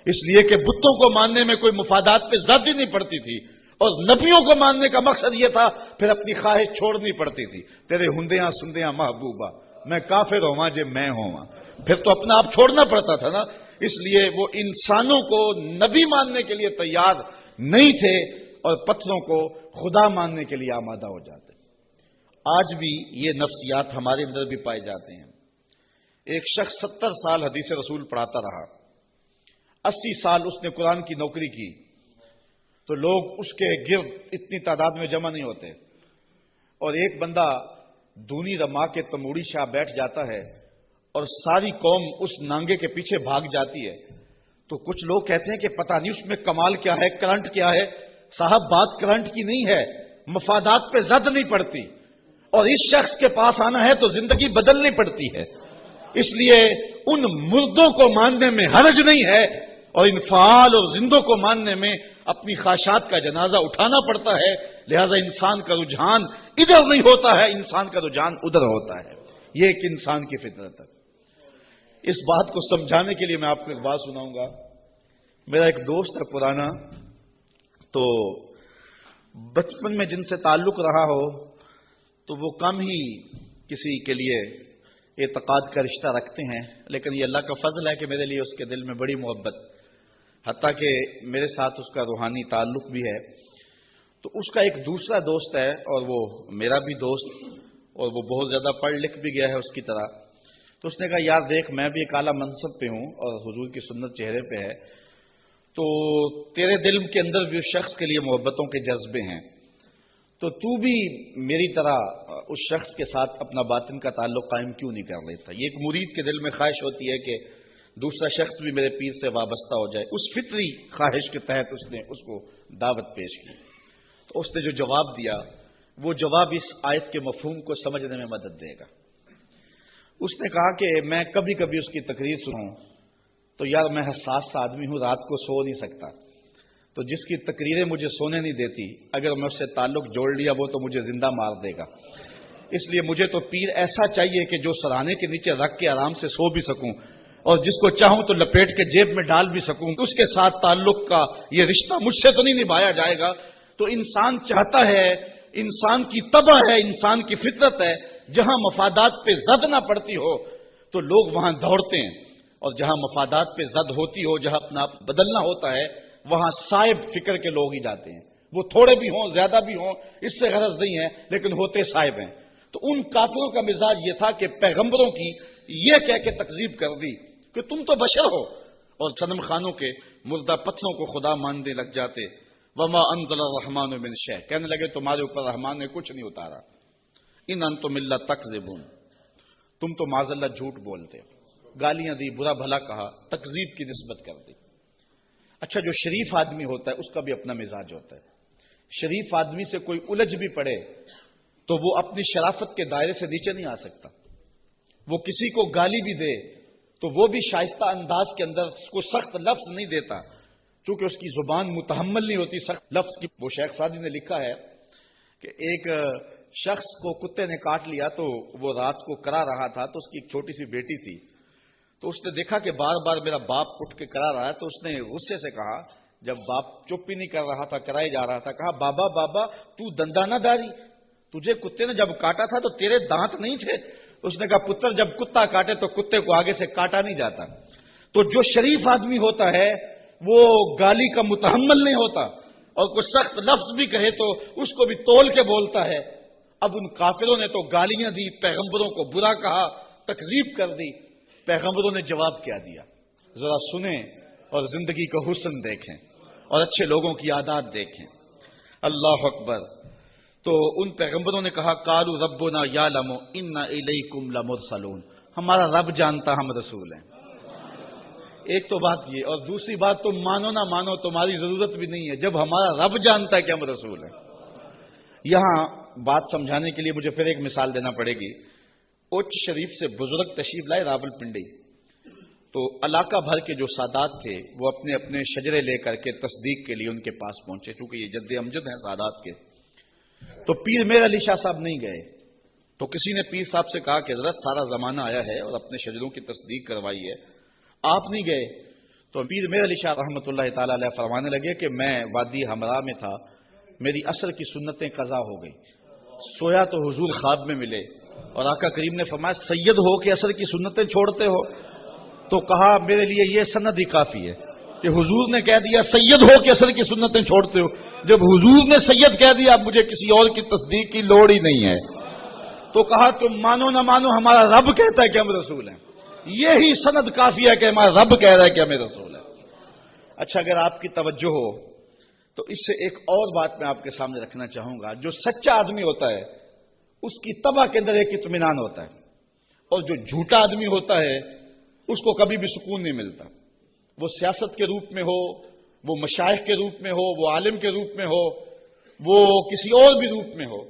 اس لیے کہ بتوں کو ماننے میں کوئی مفادات پہ زیادتی نہیں پڑتی تھی، اور نبیوں کو ماننے کا مقصد یہ تھا پھر اپنی خواہش چھوڑنی پڑتی تھی۔ تیرے ہندیاں سندیاں محبوبہ، میں کافر ہوا جے میں ہوا، پھر تو اپنا آپ چھوڑنا پڑتا تھا نا۔ اس لیے وہ انسانوں کو نبی ماننے کے لیے تیار نہیں تھے اور پتھروں کو خدا ماننے کے لیے آمادہ ہو جاتے۔ آج بھی یہ نفسیات ہمارے اندر بھی پائے جاتے ہیں۔ ایک شخص 70 سال حدیث رسول پڑھاتا رہا، 80 سال اس نے قرآن کی نوکری کی، تو لوگ اس کے گرد اتنی تعداد میں جمع نہیں ہوتے، اور ایک بندہ دونی رما کے تموڑی شاہ بیٹھ جاتا ہے اور ساری قوم اس نانگے کے پیچھے بھاگ جاتی ہے، تو کچھ لوگ کہتے ہیں کہ پتہ نہیں اس میں کمال کیا ہے، کرنٹ کیا ہے۔ صاحب بات کرنٹ کی نہیں ہے، مفادات پہ زد نہیں پڑتی، اور اس شخص کے پاس آنا ہے تو زندگی بدلنی پڑتی ہے۔ اس لیے ان مردوں کو ماننے میں حرج نہیں ہے، اور ان فعال اور زندوں کو ماننے میں اپنی خواہشات کا جنازہ اٹھانا پڑتا ہے۔ لہذا انسان کا رجحان ادھر نہیں ہوتا ہے، انسان کا رجحان ادھر ہوتا ہے۔ یہ ایک انسان کی فطرت ہے۔ اس بات کو سمجھانے کے لیے میں آپ کو ایک بات سناؤں گا۔ میرا ایک دوست ہے پرانا، تو بچپن میں جن سے تعلق رہا ہو تو وہ کم ہی کسی کے لیے اعتقاد کا رشتہ رکھتے ہیں، لیکن یہ اللہ کا فضل ہے کہ میرے لیے اس کے دل میں بڑی محبت، حتیٰ کہ میرے ساتھ اس کا روحانی تعلق بھی ہے۔ تو اس کا ایک دوسرا دوست ہے، اور وہ میرا بھی دوست، اور وہ بہت زیادہ پڑھ لکھ بھی گیا ہے اس کی طرح۔ تو اس نے کہا یار دیکھ، میں بھی ایک اعلیٰ منصب پہ ہوں اور حضور کی سنت چہرے پہ ہے، تو تیرے دل کے اندر بھی اس شخص کے لیے محبتوں کے جذبے ہیں، تو تو بھی میری طرح اس شخص کے ساتھ اپنا باطن کا تعلق قائم کیوں نہیں کر لیتا؟ یہ ایک مرید کے دل میں خواہش ہوتی ہے کہ دوسرا شخص بھی میرے پیر سے وابستہ ہو جائے۔ اس فطری خواہش کے تحت اس نے اس کو دعوت پیش کی۔ تو اس نے جو جواب دیا، وہ جواب اس آیت کے مفہوم کو سمجھنے میں مدد دے گا۔ اس نے کہا کہ میں کبھی کبھی اس کی تقریر سنوں تو یار میں حساس سا آدمی ہوں، رات کو سو نہیں سکتا، تو جس کی تقریریں مجھے سونے نہیں دیتی، اگر میں اس سے تعلق جوڑ لیا وہ تو مجھے زندہ مار دے گا۔ اس لیے مجھے تو پیر ایسا چاہیے کہ جو سراہنے کے نیچے رکھ کے آرام سے سو بھی سکوں، اور جس کو چاہوں تو لپیٹ کے جیب میں ڈال بھی سکوں، اس کے ساتھ تعلق کا یہ رشتہ مجھ سے تو نہیں نبھایا جائے گا۔ تو انسان چاہتا ہے، انسان کی طبع ہے، انسان کی فطرت ہے، جہاں مفادات پہ زد نہ پڑتی ہو تو لوگ وہاں دوڑتے ہیں، اور جہاں مفادات پہ زد ہوتی ہو، جہاں اپنا بدلنا ہوتا ہے، وہاں صائب فکر کے لوگ ہی جاتے ہیں۔ وہ تھوڑے بھی ہوں، زیادہ بھی ہوں، اس سے غرض نہیں ہے، لیکن ہوتے صائب ہیں۔ تو ان کافروں کا مزاج یہ تھا کہ پیغمبروں کی یہ کہہ کے تکذیب کر دی کہ تم تو بشر ہو، اور صنم خانوں کے مردہ پتھروں کو خدا ماننے لگ جاتے۔ وما انزل الرحمن من شیء، کہنے لگے تمہارے اوپر رحمان نے کچھ نہیں اتارا۔ ان انتم الا تکذبون، تم تو معاذ اللہ جھوٹ بولتے ہو۔ گالیاں دی، برا بھلا کہا، تکذیب کی نسبت کر دی۔ اچھا، جو شریف آدمی ہوتا ہے اس کا بھی اپنا مزاج ہوتا ہے۔ شریف آدمی سے کوئی الجھ بھی پڑے تو وہ اپنی شرافت کے دائرے سے نیچے نہیں آ سکتا۔ وہ کسی کو گالی بھی دے تو وہ بھی شائستہ انداز کے اندر اس کو سخت لفظ نہیں دیتا، چونکہ اس کی زبان متحمل نہیں ہوتی سخت لفظ کی۔ وہ شیخ سعدی نے لکھا ہے کہ ایک شخص کو کتے نے کاٹ لیا، تو وہ رات کو کرا رہا تھا، تو اس کی ایک چھوٹی سی بیٹی تھی، تو اس نے دیکھا کہ بار بار میرا باپ اٹھ کے کرا رہا ہے، تو اس نے غصے سے کہا، جب باپ چپ ہی نہیں کر رہا تھا، کرائے جا رہا تھا، کہا بابا بابا تو دندا نہ داری، تجھے کتے نے جب کاٹا تھا تو تیرے دانت نہیں تھے؟ اس نے کہا پتر جب کتا کاٹے تو کتے کو آگے سے کاٹا نہیں جاتا۔ تو جو شریف آدمی ہوتا ہے وہ گالی کا متحمل نہیں ہوتا، اور کوئی سخت لفظ بھی کہے تو اس کو بھی تول کے بولتا ہے۔ اب ان کافروں نے تو گالیاں دی، پیغمبروں کو برا کہا، تکذیب کر دی۔ پیغمبروں نے جواب کیا دیا، ذرا سنیں اور زندگی کا حسن دیکھیں اور اچھے لوگوں کی عادات دیکھیں۔ اللہ اکبر۔ تو ان پیغمبروں نے کہا قالوا ربنا یعلم انا الیکم لمرسلون، ہمارا رب جانتا ہم رسول ہیں۔ ایک تو بات یہ، اور دوسری بات تو مانو نہ مانو تمہاری ضرورت بھی نہیں ہے، جب ہمارا رب جانتا ہے کہ ہم رسول ہیں۔ یہاں بات سمجھانے کے لیے مجھے پھر ایک مثال دینا پڑے گی۔ اوچ شریف سے بزرگ تشریف لائے راول پنڈی، تو علاقہ بھر کے جو سادات تھے وہ اپنے اپنے شجرے لے کر کے تصدیق کے لیے ان کے پاس پہنچے، چونکہ یہ جد امجد ہیں سادات کے۔ تو پیر میر علی شاہ صاحب نہیں گئے، تو کسی نے پیر صاحب سے کہا کہ حضرت سارا زمانہ آیا ہے اور اپنے شجروں کی تصدیق کروائی ہے، آپ نہیں گئے؟ تو پیر میر علی شاہ رحمۃ اللہ تعالی علیہ فرمانے لگے کہ میں وادی ہمراہ میں تھا، میری عصر کی سنتیں قضا ہو گئی، سویا تو حضور خواب میں ملے، اور آقا کریم نے فرمایا سید ہو کے عصر کی سنتیں چھوڑتے ہو؟ تو کہا میرے لیے یہ سند ہی کافی ہے کہ حضور نے کہہ دیا سید ہو کے عصر کی سنتیں چھوڑتے ہو، جب حضور نے سید کہہ دیا اب مجھے کسی اور کی تصدیق کی لوڑ ہی نہیں ہے۔ تو کہا تم مانو نہ مانو ہمارا رب کہتا ہے کہ ہم رسول ہیں، یہی سند کافی ہے کہ ہمارا رب کہہ رہا ہے کہ ہمیں رسول ہے۔ اچھا، اگر آپ کی توجہ ہو تو اس سے ایک اور بات میں آپ کے سامنے رکھنا چاہوں گا، جو سچا آدمی ہوتا ہے اس کی طبع کے اندر ایک اطمینان ہوتا ہے، اور جو جھوٹا آدمی ہوتا ہے اس کو کبھی بھی سکون نہیں ملتا، وہ سیاست کے روپ میں ہو، وہ مشائخ کے روپ میں ہو، وہ عالم کے روپ میں ہو، وہ کسی اور بھی روپ میں ہو،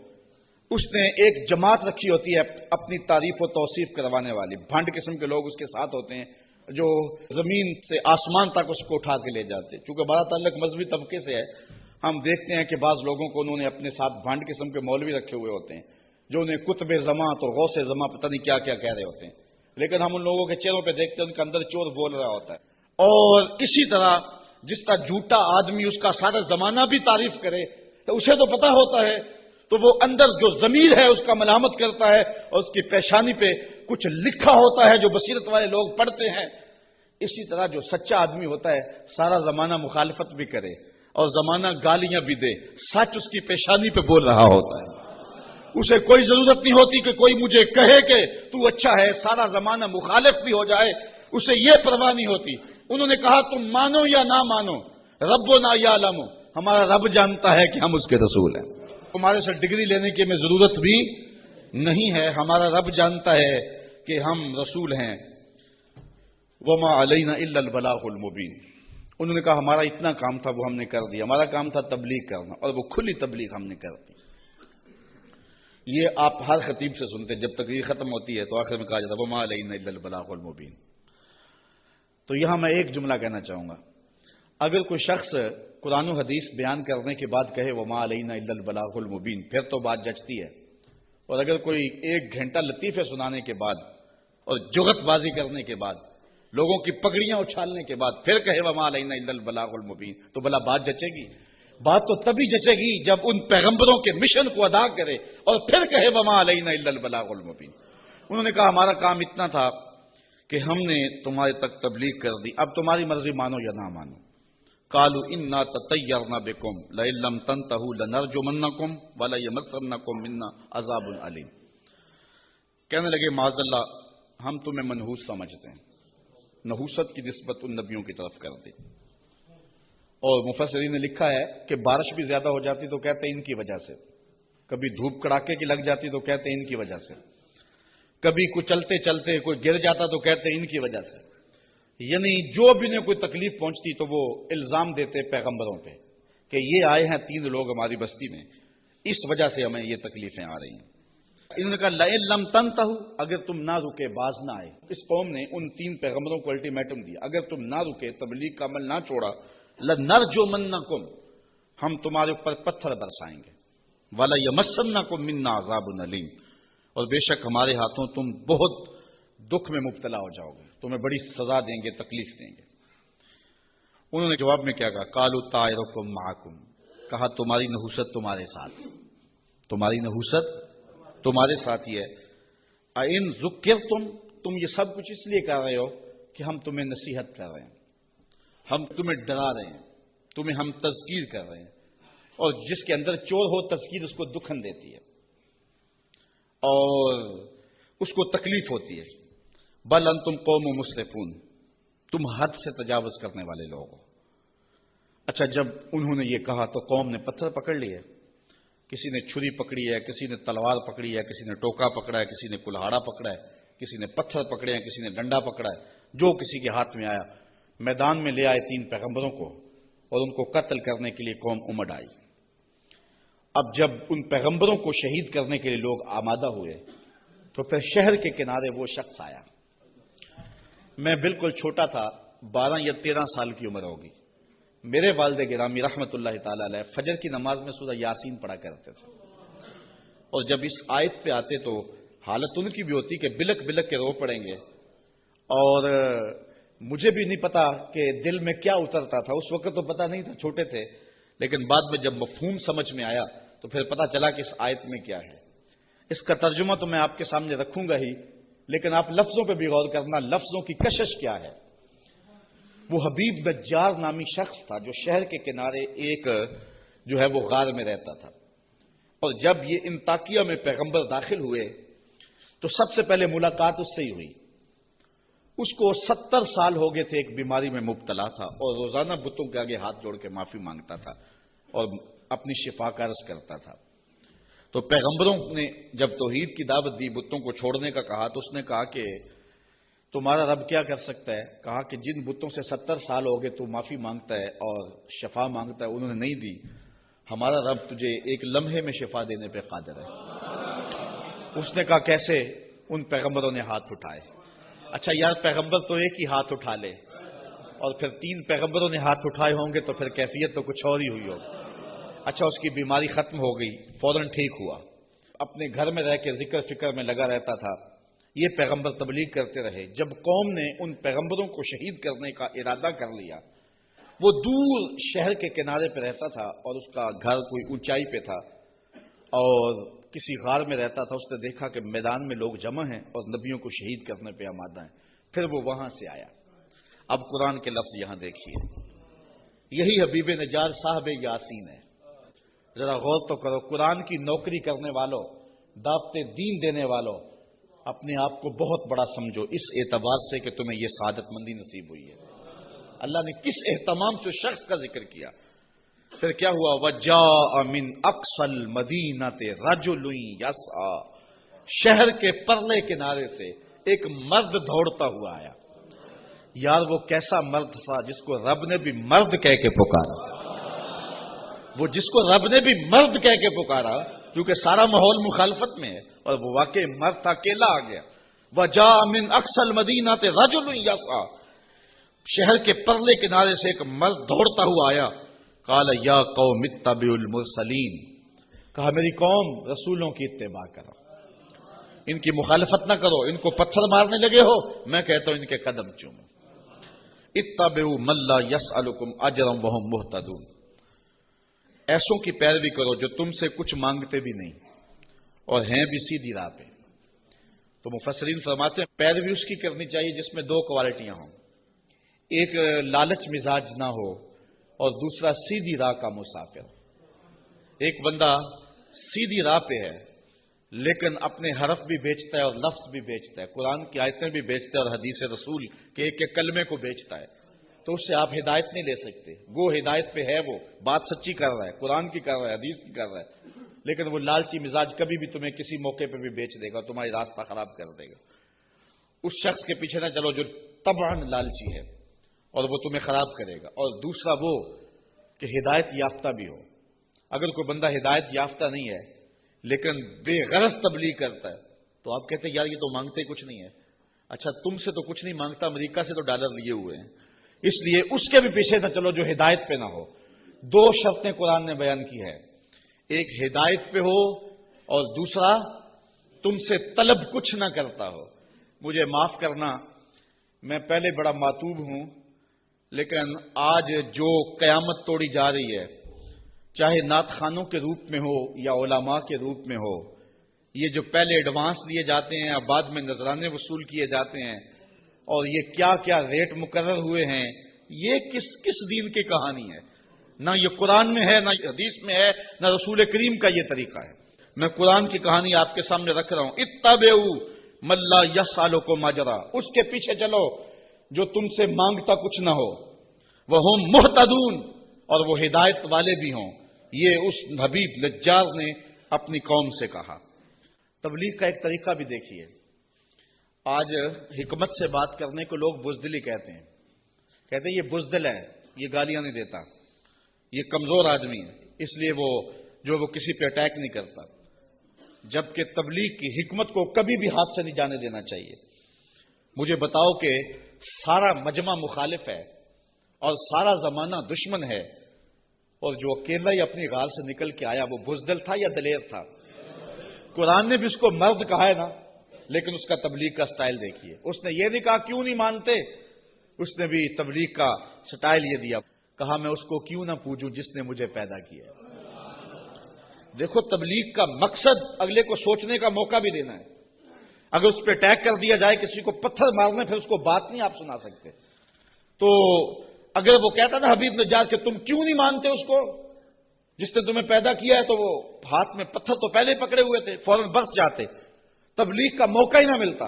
اس نے ایک جماعت رکھی ہوتی ہے اپنی تعریف و توصیف کروانے والی، بھنڈ قسم کے لوگ اس کے ساتھ ہوتے ہیں جو زمین سے آسمان تک اس کو اٹھا کے لے جاتے ہیں۔ چونکہ بڑا تعلق مذہبی طبقے سے ہے، ہم دیکھتے ہیں کہ بعض لوگوں کو انہوں نے اپنے ساتھ بھنڈ قسم کے مولوی رکھے ہوئے ہوتے ہیں جو انہیں قطب زماں تو غوث زماں پتہ نہیں کیا کیا کہہ رہے ہوتے ہیں، لیکن ہم ان لوگوں کے چہروں پہ دیکھتے ہیں ان کے اندر چور بول رہا ہوتا ہے۔ اور اسی طرح جس طرح جھوٹا آدمی اس کا سارا زمانہ بھی تعریف کرے تو اسے تو پتہ ہوتا ہے، تو وہ اندر جو ضمیر ہے اس کا ملامت کرتا ہے، اور اس کی پیشانی پہ کچھ لکھا ہوتا ہے جو بصیرت والے لوگ پڑھتے ہیں۔ اسی طرح جو سچا آدمی ہوتا ہے سارا زمانہ مخالفت بھی کرے اور زمانہ گالیاں بھی دے، سچ اس کی پیشانی پہ بول رہا ہوتا ہے، اسے کوئی ضرورت نہیں ہوتی کہ کوئی مجھے کہے کہ تو اچھا ہے، سارا زمانہ مخالف بھی ہو جائے اسے یہ پرواہ نہیں ہوتی۔ انہوں نے کہا تم مانو یا نہ مانو، ربنا یعلم، ہمارا رب جانتا ہے کہ ہم اس کے رسول ہیں، تمہارے سے ڈگری لینے کی ہمیں ضرورت بھی نہیں ہے، ہمارا رب جانتا ہے کہ ہم رسول ہیں۔ وما علینا الا البلاغ المبین، انہوں نے کہا ہمارا اتنا کام تھا وہ ہم نے کر دیا، ہمارا کام تھا تبلیغ کرنا، اور وہ کھلی تبلیغ ہم نے کر دی۔ یہ آپ ہر خطیب سے سنتے، جب تقریر ختم ہوتی ہے تو آخر میں کہا جاتا ہے وما علینا الا البلاغ المبین۔ تو یہاں میں ایک جملہ کہنا چاہوں گا، اگر کوئی شخص قرآن و حدیث بیان کرنے کے بعد کہے وما علینا الا البلاغ المبین، پھر تو بات جچتی ہے، اور اگر کوئی 1 گھنٹہ لطیفے سنانے کے بعد اور جغت بازی کرنے کے بعد، لوگوں کی پگڑیاں اچھالنے کے بعد پھر کہے وما علینا الا البلاغ المبین، تو بھلا بات جچے گی؟ بات تو تبھی جچے گی جب ان پیغمبروں کے مشن کو ادا کرے اور پھر کہے وما علینا الا البلاغ المبین۔ انہوں نے کہا ہمارا کام اتنا تھا کہ ہم نے تمہارے تک تبلیغ کر دی، اب تمہاری مرضی مانو یا نہ مانو۔ قالوا انا تطیرنا بکم لئن لم تنتهوا لنرجمنکم وليمسنکم منا عذاب علیم۔ کہنے لگے معاذ اللہ ہم تمہیں منحوس سمجھتے ہیں، نحوست کی نسبت ان نبیوں کی طرف کر دی۔ اور مفسرین نے لکھا ہے کہ بارش بھی زیادہ ہو جاتی تو کہتے ہیں ان کی وجہ سے، کبھی دھوپ کڑاکے کی لگ جاتی تو کہتے ہیں ان کی وجہ سے، کبھی کوئی چلتے چلتے کوئی گر جاتا تو کہتے ہیں ان کی وجہ سے، یعنی جو بھی انہیں کوئی تکلیف پہنچتی تو وہ الزام دیتے پیغمبروں پہ کہ یہ آئے ہیں 3 لوگ ہماری بستی میں، اس وجہ سے ہمیں یہ تکلیفیں آ رہی ہیں۔ انہوں نے کہا لئن لم تنتہوا، اگر تم نہ رکے باز نہ آئے۔ اس قوم نے ان 3 پیغمبروں کو الٹیمیٹم دیا، اگر تم نہ رکے تبلیغ کا عمل نہ چھوڑا لنرجمنکم، ہم تمہارے اوپر پتھر برسائیں گے، ولیمسنکم منا عذاب علیم، اور بے شک ہمارے ہاتھوں تم بہت دکھ میں مبتلا ہو جاؤ گے، تمہیں بڑی سزا دیں گے، تکلیف دیں گے۔ انہوں نے جواب میں کیا کہا؟ قالوا طائرکم معکم، کہا تمہاری نحوست تمہارے ساتھ، تمہاری نحوست تمہارے ساتھ ہی ہے۔ اَإِن ذُكِّرْتُمْ، تم یہ سب کچھ اس لیے کر رہے ہو کہ ہم تمہیں نصیحت کر رہے ہیں، ہم تمہیں ڈرا رہے ہیں، تمہیں ہم تذکیر کر رہے ہیں، اور جس کے اندر چور ہو تذکیر اس کو دکھن دیتی ہے اور اس کو تکلیف ہوتی ہے۔ بل انتم قوم مسرفون، تم حد سے تجاوز کرنے والے لوگ ہو۔ اچھا جب انہوں نے یہ کہا تو قوم نے پتھر پکڑ لیے، کسی نے چھری پکڑی ہے، کسی نے تلوار پکڑی ہے، کسی نے ٹوکا پکڑا ہے، کسی نے کلہاڑا پکڑا ہے، کسی نے پتھر پکڑے ہیں، کسی نے ڈنڈا پکڑا ہے، جو کسی کے ہاتھ میں آیا میدان میں لے آئے 3 پیغمبروں کو اور ان کو قتل کرنے کے لیے قوم امڑ آئی۔ اب جب ان پیغمبروں کو شہید کرنے کے لیے لوگ آمادہ ہوئے تو پھر شہر کے کنارے وہ شخص آیا، میں بالکل چھوٹا تھا، 12 یا 13 سال کی عمر ہوگی، میرے والد گرامی رحمت اللہ تعالی علیہ فجر کی نماز میں سورہ یاسین پڑھا کرتے تھے، اور جب اس آیت پہ آتے تو حالت ان کی بھی ہوتی کہ بلک بلک کے رو پڑیں گے، اور مجھے بھی نہیں پتا کہ دل میں کیا اترتا تھا، اس وقت تو پتا نہیں تھا، چھوٹے تھے، لیکن بعد میں جب مفہوم سمجھ میں آیا تو پھر پتا چلا کہ اس آیت میں کیا ہے۔ اس کا ترجمہ تو میں آپ کے سامنے رکھوں گا ہی، لیکن آپ لفظوں پہ بھی غور کرنا، لفظوں کی کشش کیا ہے۔ وہ حبیب نجار نامی شخص تھا جو شہر کے کنارے ایک جو ہے وہ غار میں رہتا تھا، اور جب یہ انطاکیہ میں پیغمبر داخل ہوئے تو سب سے پہلے ملاقات اس سے ہی ہوئی۔ اس کو 70 سال ہو گئے تھے، ایک بیماری میں مبتلا تھا اور روزانہ بتوں کے آگے ہاتھ جوڑ کے معافی مانگتا تھا، اور اپنی شفا کا عرض کرتا تھا۔ تو پیغمبروں نے جب توحید کی دعوت دی، بتوں کو چھوڑنے کا کہا، تو اس نے کہا کہ تمہارا رب کیا کر سکتا ہے؟ کہا کہ جن بتوں سے 70 سال ہو گئے تو معافی مانگتا ہے اور شفا مانگتا ہے، انہوں نے نہیں دی، ہمارا رب تجھے ایک لمحے میں شفا دینے پہ قادر ہے۔ اس نے کہا کیسے؟ ان پیغمبروں نے ہاتھ اٹھائے۔ اچھا یار، پیغمبر تو ایک ہی ہاتھ اٹھا لے اور پھر 3 پیغمبروں نے ہاتھ اٹھائے ہوں گے تو پھر کیفیت تو کچھ اور ہی ہوئی ہوگی۔ اچھا، اس کی بیماری ختم ہو گئی، فوراً ٹھیک ہوا، اپنے گھر میں رہ کے ذکر فکر میں لگا رہتا تھا۔ یہ پیغمبر تبلیغ کرتے رہے۔ جب قوم نے ان پیغمبروں کو شہید کرنے کا ارادہ کر لیا، وہ دور شہر کے کنارے پہ رہتا تھا اور اس کا گھر کوئی اونچائی پہ تھا اور کسی غار میں رہتا تھا۔ اس نے دیکھا کہ میدان میں لوگ جمع ہیں اور نبیوں کو شہید کرنے پہ آمادہ ہیں۔ پھر وہ وہاں سے آیا۔ اب قرآن کے لفظ یہاں دیکھیے، یہی حبیب نجار صاحب یاسین ہے۔ ذرا غور تو کرو، قرآن کی نوکری کرنے والوں، دعوت دین دینے والوں، اپنے آپ کو بہت بڑا سمجھو اس اعتبار سے کہ تمہیں یہ سعادت مندی نصیب ہوئی ہے۔ اللہ نے کس اہتمام سے شخص کا ذکر کیا۔ پھر کیا ہوا؟ وَجَاءَ مِنْ أَقْصَى الْمَدِينَةِ رَجُلٌ يَسْعَىٰ، شہر کے پرلے کنارے سے ایک مرد دوڑتا ہوا آیا۔ یار وہ کیسا مرد تھا جس کو رب نے بھی مرد کہہ کے پکارا، وہ جس کو رب نے بھی مرد کہہ کے پکارا، کیونکہ سارا ماحول مخالفت میں ہے اور وہ واقعی مرد تھا، اکیلا آ گیا۔ وَجَاءَ مِنْ أَقْصَى الْمَدِينَةِ رَجُلٌ يَسْعَىٰ، شہر کے پرلے کنارے سے ایک مرد دوڑتا ہوا آیا۔ قَالَ يَا قَوْمِ اتَّبِعُوا الْمُرْسَلِينَ، کہا میری قوم رسولوں کی اتباع کرو، ان کی مخالفت نہ کرو۔ ان کو پتھر مارنے لگے ہو، میں کہتا ہوں ان کے قدم چومو۔ اتَّبِعُوا مَن لَّا يَسْأَلُكُمْ أَجْرًا وَهُم مُّهْتَدُونَ، ایسوں کی پیروی کرو جو تم سے کچھ مانگتے بھی نہیں اور ہیں بھی سیدھی راہ پہ۔ تو مفسرین فرماتے ہیں پیروی اس کی کرنی چاہیے جس میں 2 کوالٹیاں ہوں، ایک لالچ مزاج نہ ہو اور دوسرا سیدھی راہ کا مسافر۔ ایک بندہ سیدھی راہ پہ ہے لیکن اپنے حرف بھی بیچتا ہے اور لفظ بھی بیچتا ہے، قرآن کی آیتیں بھی بیچتا ہے اور حدیث رسول کے ایک ایک کلمے کو بیچتا ہے، تو اس سے آپ ہدایت نہیں لے سکتے۔ وہ ہدایت پہ ہے، وہ بات سچی کر رہا ہے، قرآن کی کر رہا ہے، حدیث کی کر رہا ہے، لیکن وہ لالچی مزاج کبھی بھی تمہیں کسی موقع پہ بھی بیچ دے گا، تمہاری راستہ خراب کر دے گا۔ اس شخص کے پیچھے نہ چلو جو طبعاً لالچی ہے اور وہ تمہیں خراب کرے گا۔ اور دوسرا وہ کہ ہدایت یافتہ بھی ہو۔ اگر کوئی بندہ ہدایت یافتہ نہیں ہے لیکن بے غرض تبلیغ کرتا ہے تو آپ کہتے ہیں یار یہ تو مانگتے کچھ نہیں ہے۔ اچھا تم سے تو کچھ نہیں مانگتا، امریکہ سے تو ڈالر لیے ہوئے ہیں، اس لیے اس کے بھی پیچھے نہ چلو جو ہدایت پہ نہ ہو۔ 2 شرطیں قرآن نے بیان کی ہے، ایک ہدایت پہ ہو اور دوسرا تم سے طلب کچھ نہ کرتا ہو۔ مجھے معاف کرنا، میں پہلے بڑا ماتوب ہوں، لیکن آج جو قیامت توڑی جا رہی ہے، چاہے نعت خوانوں کے روپ میں ہو یا علماء کے روپ میں ہو، یہ جو پہلے ایڈوانس لیے جاتے ہیں اور بعد میں نذرانے وصول کیے جاتے ہیں، اور یہ کیا کیا ریٹ مقرر ہوئے ہیں، یہ کس دین کی کہانی ہے؟ نہ یہ قرآن میں ہے، نہ حدیث میں ہے، نہ رسول کریم کا یہ طریقہ ہے۔ میں قرآن کی کہانی آپ کے سامنے رکھ رہا ہوں۔ اتبعوا من لا یسألکم اجرا، اس کے پیچھے چلو جو تم سے مانگتا کچھ نہ ہو، وہم مہتدون، اور وہ ہدایت والے بھی ہوں۔ یہ اس حبیب نجار نے اپنی قوم سے کہا۔ تبلیغ کا ایک طریقہ بھی دیکھیے، آج حکمت سے بات کرنے کو لوگ بزدلی کہتے ہیں یہ بزدل ہے، یہ گالیاں نہیں دیتا، یہ کمزور آدمی ہے، اس لیے وہ کسی پہ اٹیک نہیں کرتا، جبکہ تبلیغ کی حکمت کو کبھی بھی ہاتھ سے نہیں جانے دینا چاہیے۔ مجھے بتاؤ کہ سارا مجمع مخالف ہے اور سارا زمانہ دشمن ہے، اور جو اکیلا ہی اپنی غار سے نکل کے آیا وہ بزدل تھا یا دلیر تھا؟ قرآن نے بھی اس کو مرد کہا ہے نا، لیکن اس کا تبلیغ کا سٹائل دیکھیے۔ اس نے یہ نہیں کہا کیوں نہیں مانتے، اس نے بھی تبلیغ کا سٹائل یہ دیا، کہا میں اس کو کیوں نہ پوجوں جس نے مجھے پیدا کیا۔ دیکھو تبلیغ کا مقصد اگلے کو سوچنے کا موقع بھی دینا ہے۔ اگر اس پہ اٹیک کر دیا جائے، کسی کو پتھر مارنے، پھر اس کو بات نہیں آپ سنا سکتے۔ تو اگر وہ کہتا نا حبیب نجار کہ تم کیوں نہیں مانتے اس کو جس نے تمہیں پیدا کیا ہے، تو وہ ہاتھ میں پتھر تو پہلے پکڑے ہوئے تھے، فوراً برس جاتے، تبلیغ کا موقع ہی نہ ملتا۔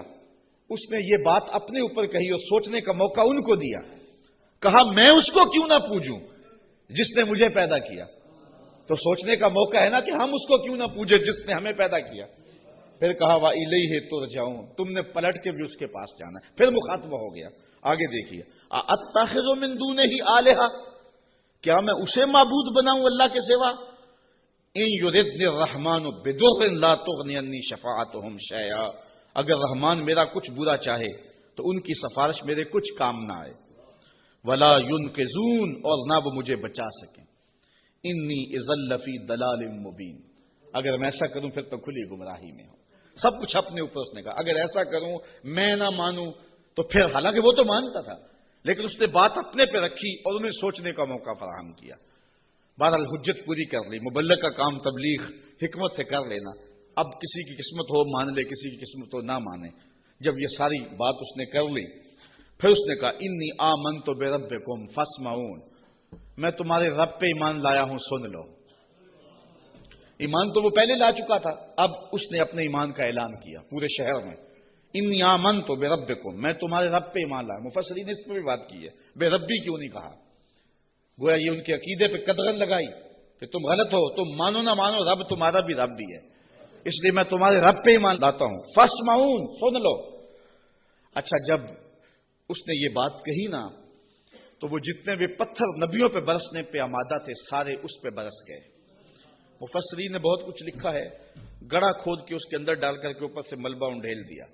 اس نے یہ بات اپنے اوپر کہی اور سوچنے کا موقع ان کو دیا، کہا میں اس کو کیوں نہ پوجوں جس نے مجھے پیدا کیا۔ تو سوچنے کا موقع ہے نا کہ ہم اس کو کیوں نہ پوجے جس نے ہمیں پیدا کیا. پھر کہا وَإِلَيْهِ تُرْجَعُونَ، تم نے پلٹ کے بھی اس کے پاس جانا ہے. پھر مخاطبہ ہو گیا. آگے دیکھیے، أَتَّخِذُ مِن دُونِهِ آلِهَةً، کیا میں اسے معبود بناؤں اللہ کے سوا؟ إِن يُرِدْنِ الرَّحْمَنُ بِضُرٍّ لَا تُغْنِ عَنِّي شَفَاعَتُهُمْ شَيْئًا، اگر رحمان میرا کچھ برا چاہے تو ان کی سفارش میرے کچھ کام نہ آئے. وَلَا يُنْقِذُونَ، اور نہ وہ مجھے بچا سکیں. إِنِّي إِذًا لَّفِي ضَلَالٍ مُّبِينٍ، اگر میں ایسا کروں پھر تو کھلی گمراہی میں ہوں. سب کچھ اپنے اوپر اس نے کہا. اگر ایسا کروں میں نہ مانوں تو پھر، حالانکہ وہ تو مانتا تھا لیکن اس نے بات اپنے پہ رکھی اور انہیں سوچنے کا موقع فراہم کیا. بہرحال حجت پوری کر لی. مبلغ کا کام تبلیغ حکمت سے کر لینا. اب کسی کی قسمت ہو مان لے، کسی کی قسمت ہو نہ مانے. جب یہ ساری بات اس نے کر لی پھر اس نے کہا انی آمنت بربکم فاسمعون، میں تمہارے رب پہ ایمان لایا ہوں، سن لو. ایمان تو وہ پہلے لا چکا تھا، اب اس نے اپنے ایمان کا اعلان کیا پورے شہر میں. انی آمنت بربکم، میں تمہارے رب پہ ایمان لایا. مفسرین نے اس پہ بھی بات کی ہے، بے ربی کیوں نہیں کہا؟ گویا یہ ان کے عقیدے پہ قدغن لگائی کہ تم غلط ہو، تم مانو نہ مانو رب تمہارا بھی رب بھی ہے، اس لیے میں تمہارے رب پہ ایمان لاتا ہوں. فاسمعون، سن لو. اچھا، جب اس نے یہ بات کہی نا تو وہ جتنے بھی پتھر نبیوں پہ برسنے پہ آمادہ تھے سارے اس پہ برس گئے. مفسرین نے بہت کچھ لکھا ہے. گڑھا کھود کے اس کے اندر ڈال کر کے اوپر سے ملبہ انڈھیل دیا.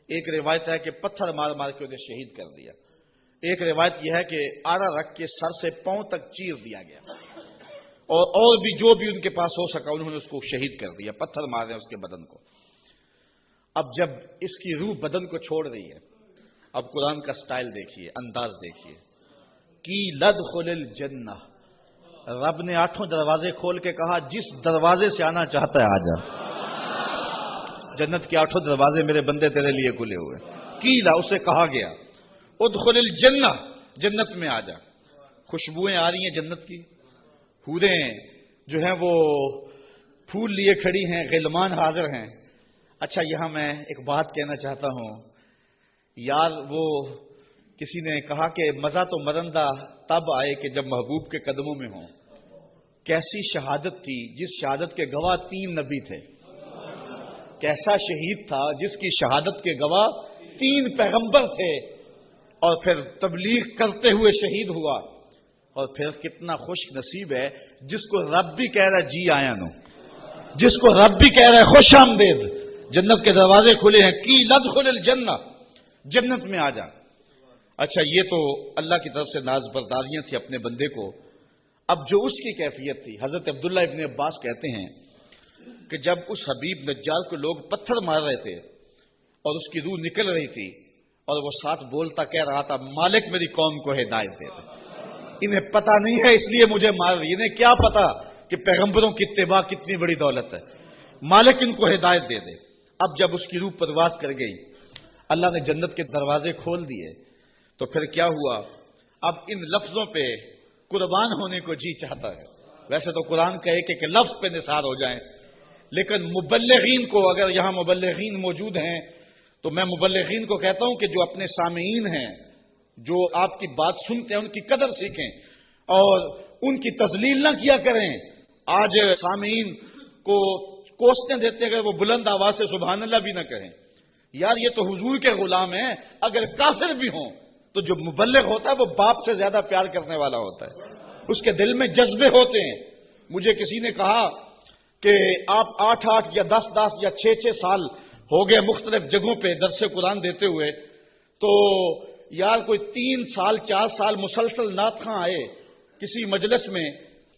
ایک روایت ہے کہ پتھر مار مار کے انہیں شہید کر دیا. ایک روایت یہ ہے کہ آرا رکھ کے سر سے پاؤں تک چیر دیا گیا، اور بھی جو بھی ان کے پاس ہو سکا انہوں نے اس کو شہید کر دیا. پتھر مار رہے ہیں اس کے بدن کو. اب جب اس کی روح بدن کو چھوڑ رہی ہے، اب قرآن کا سٹائل دیکھیے، انداز دیکھیے. کی لدخل الجنہ، رب نے 8 دروازے کھول کے کہا جس دروازے سے آنا چاہتا ہے آ جا. جنت کے 8 دروازے میرے بندے تیرے لیے کھلے ہوئے. کیلا، اسے کہا گیا ادخل الجنہ، جنت میں آ جا. خوشبوئیں آ رہی ہیں جنت کی. حوریں جو ہیں وہ پھول لیے کھڑی ہیں، غلمان حاضر ہیں. اچھا، یہاں میں ایک بات کہنا چاہتا ہوں یار. وہ کسی نے کہا کہ مزہ تو مرندہ تب آئے کہ جب محبوب کے قدموں میں ہوں. کیسی شہادت تھی جس شہادت کے گواہ 3 نبی تھے. کیسا شہید تھا جس کی شہادت کے گواہ 3 پیغمبر تھے، اور پھر تبلیغ کرتے ہوئے شہید ہوا. اور پھر کتنا خوش نصیب ہے جس کو رب بھی کہہ رہا ہے جی آیا نو، جس کو رب بھی کہہ رہا ہے خوش آمدید، جنت کے دروازے کھلے ہیں. کی لدخل الجنہ، جنت میں آ جا. اچھا، یہ تو اللہ کی طرف سے ناز برداریاں تھی اپنے بندے کو. اب جو اس کی کیفیت تھی، حضرت عبداللہ ابن عباس کہتے ہیں کہ جب اس حبیب نجار کو لوگ پتھر مار رہے تھے اور اس کی روح نکل رہی تھی اور وہ ساتھ بولتا کہہ رہا تھا مالک میری قوم کو ہدایت دے دے، انہیں پتہ نہیں ہے اس لیے مجھے مار رہی. انہیں کیا پتا کہ پیغمبروں کی اتباع کتنی بڑی دولت ہے. مالک ان کو ہدایت دے دے. اب جب اس کی روح پرواز کر گئی، اللہ نے جنت کے دروازے کھول دیے، تو پھر کیا ہوا؟ اب ان لفظوں پہ قربان ہونے کو جی چاہتا ہے. ویسے تو قرآن کا ایک ایک لفظ پہ نثار ہو جائیں، لیکن مبلغین کو، اگر یہاں مبلغین موجود ہیں تو میں مبلغین کو کہتا ہوں کہ جو اپنے سامعین ہیں، جو آپ کی بات سنتے ہیں، ان کی قدر سیکھیں اور ان کی تذلیل نہ کیا کریں. آج سامعین کو کوسنے دیتے ہیں اگر وہ بلند آواز سے سبحان اللہ بھی نہ کہیں. یار یہ تو حضور کے غلام ہیں، اگر کافر بھی ہوں تو جو مبلغ ہوتا ہے وہ باپ سے زیادہ پیار کرنے والا ہوتا ہے، اس کے دل میں جذبے ہوتے ہیں. مجھے کسی نے کہا کہ آپ 8 یا 10 یا 6 سال ہو گئے مختلف جگہوں پہ درس قرآن دیتے ہوئے، تو یار کوئی 3 سال 4 سال مسلسل نعت خواں آئے کسی مجلس میں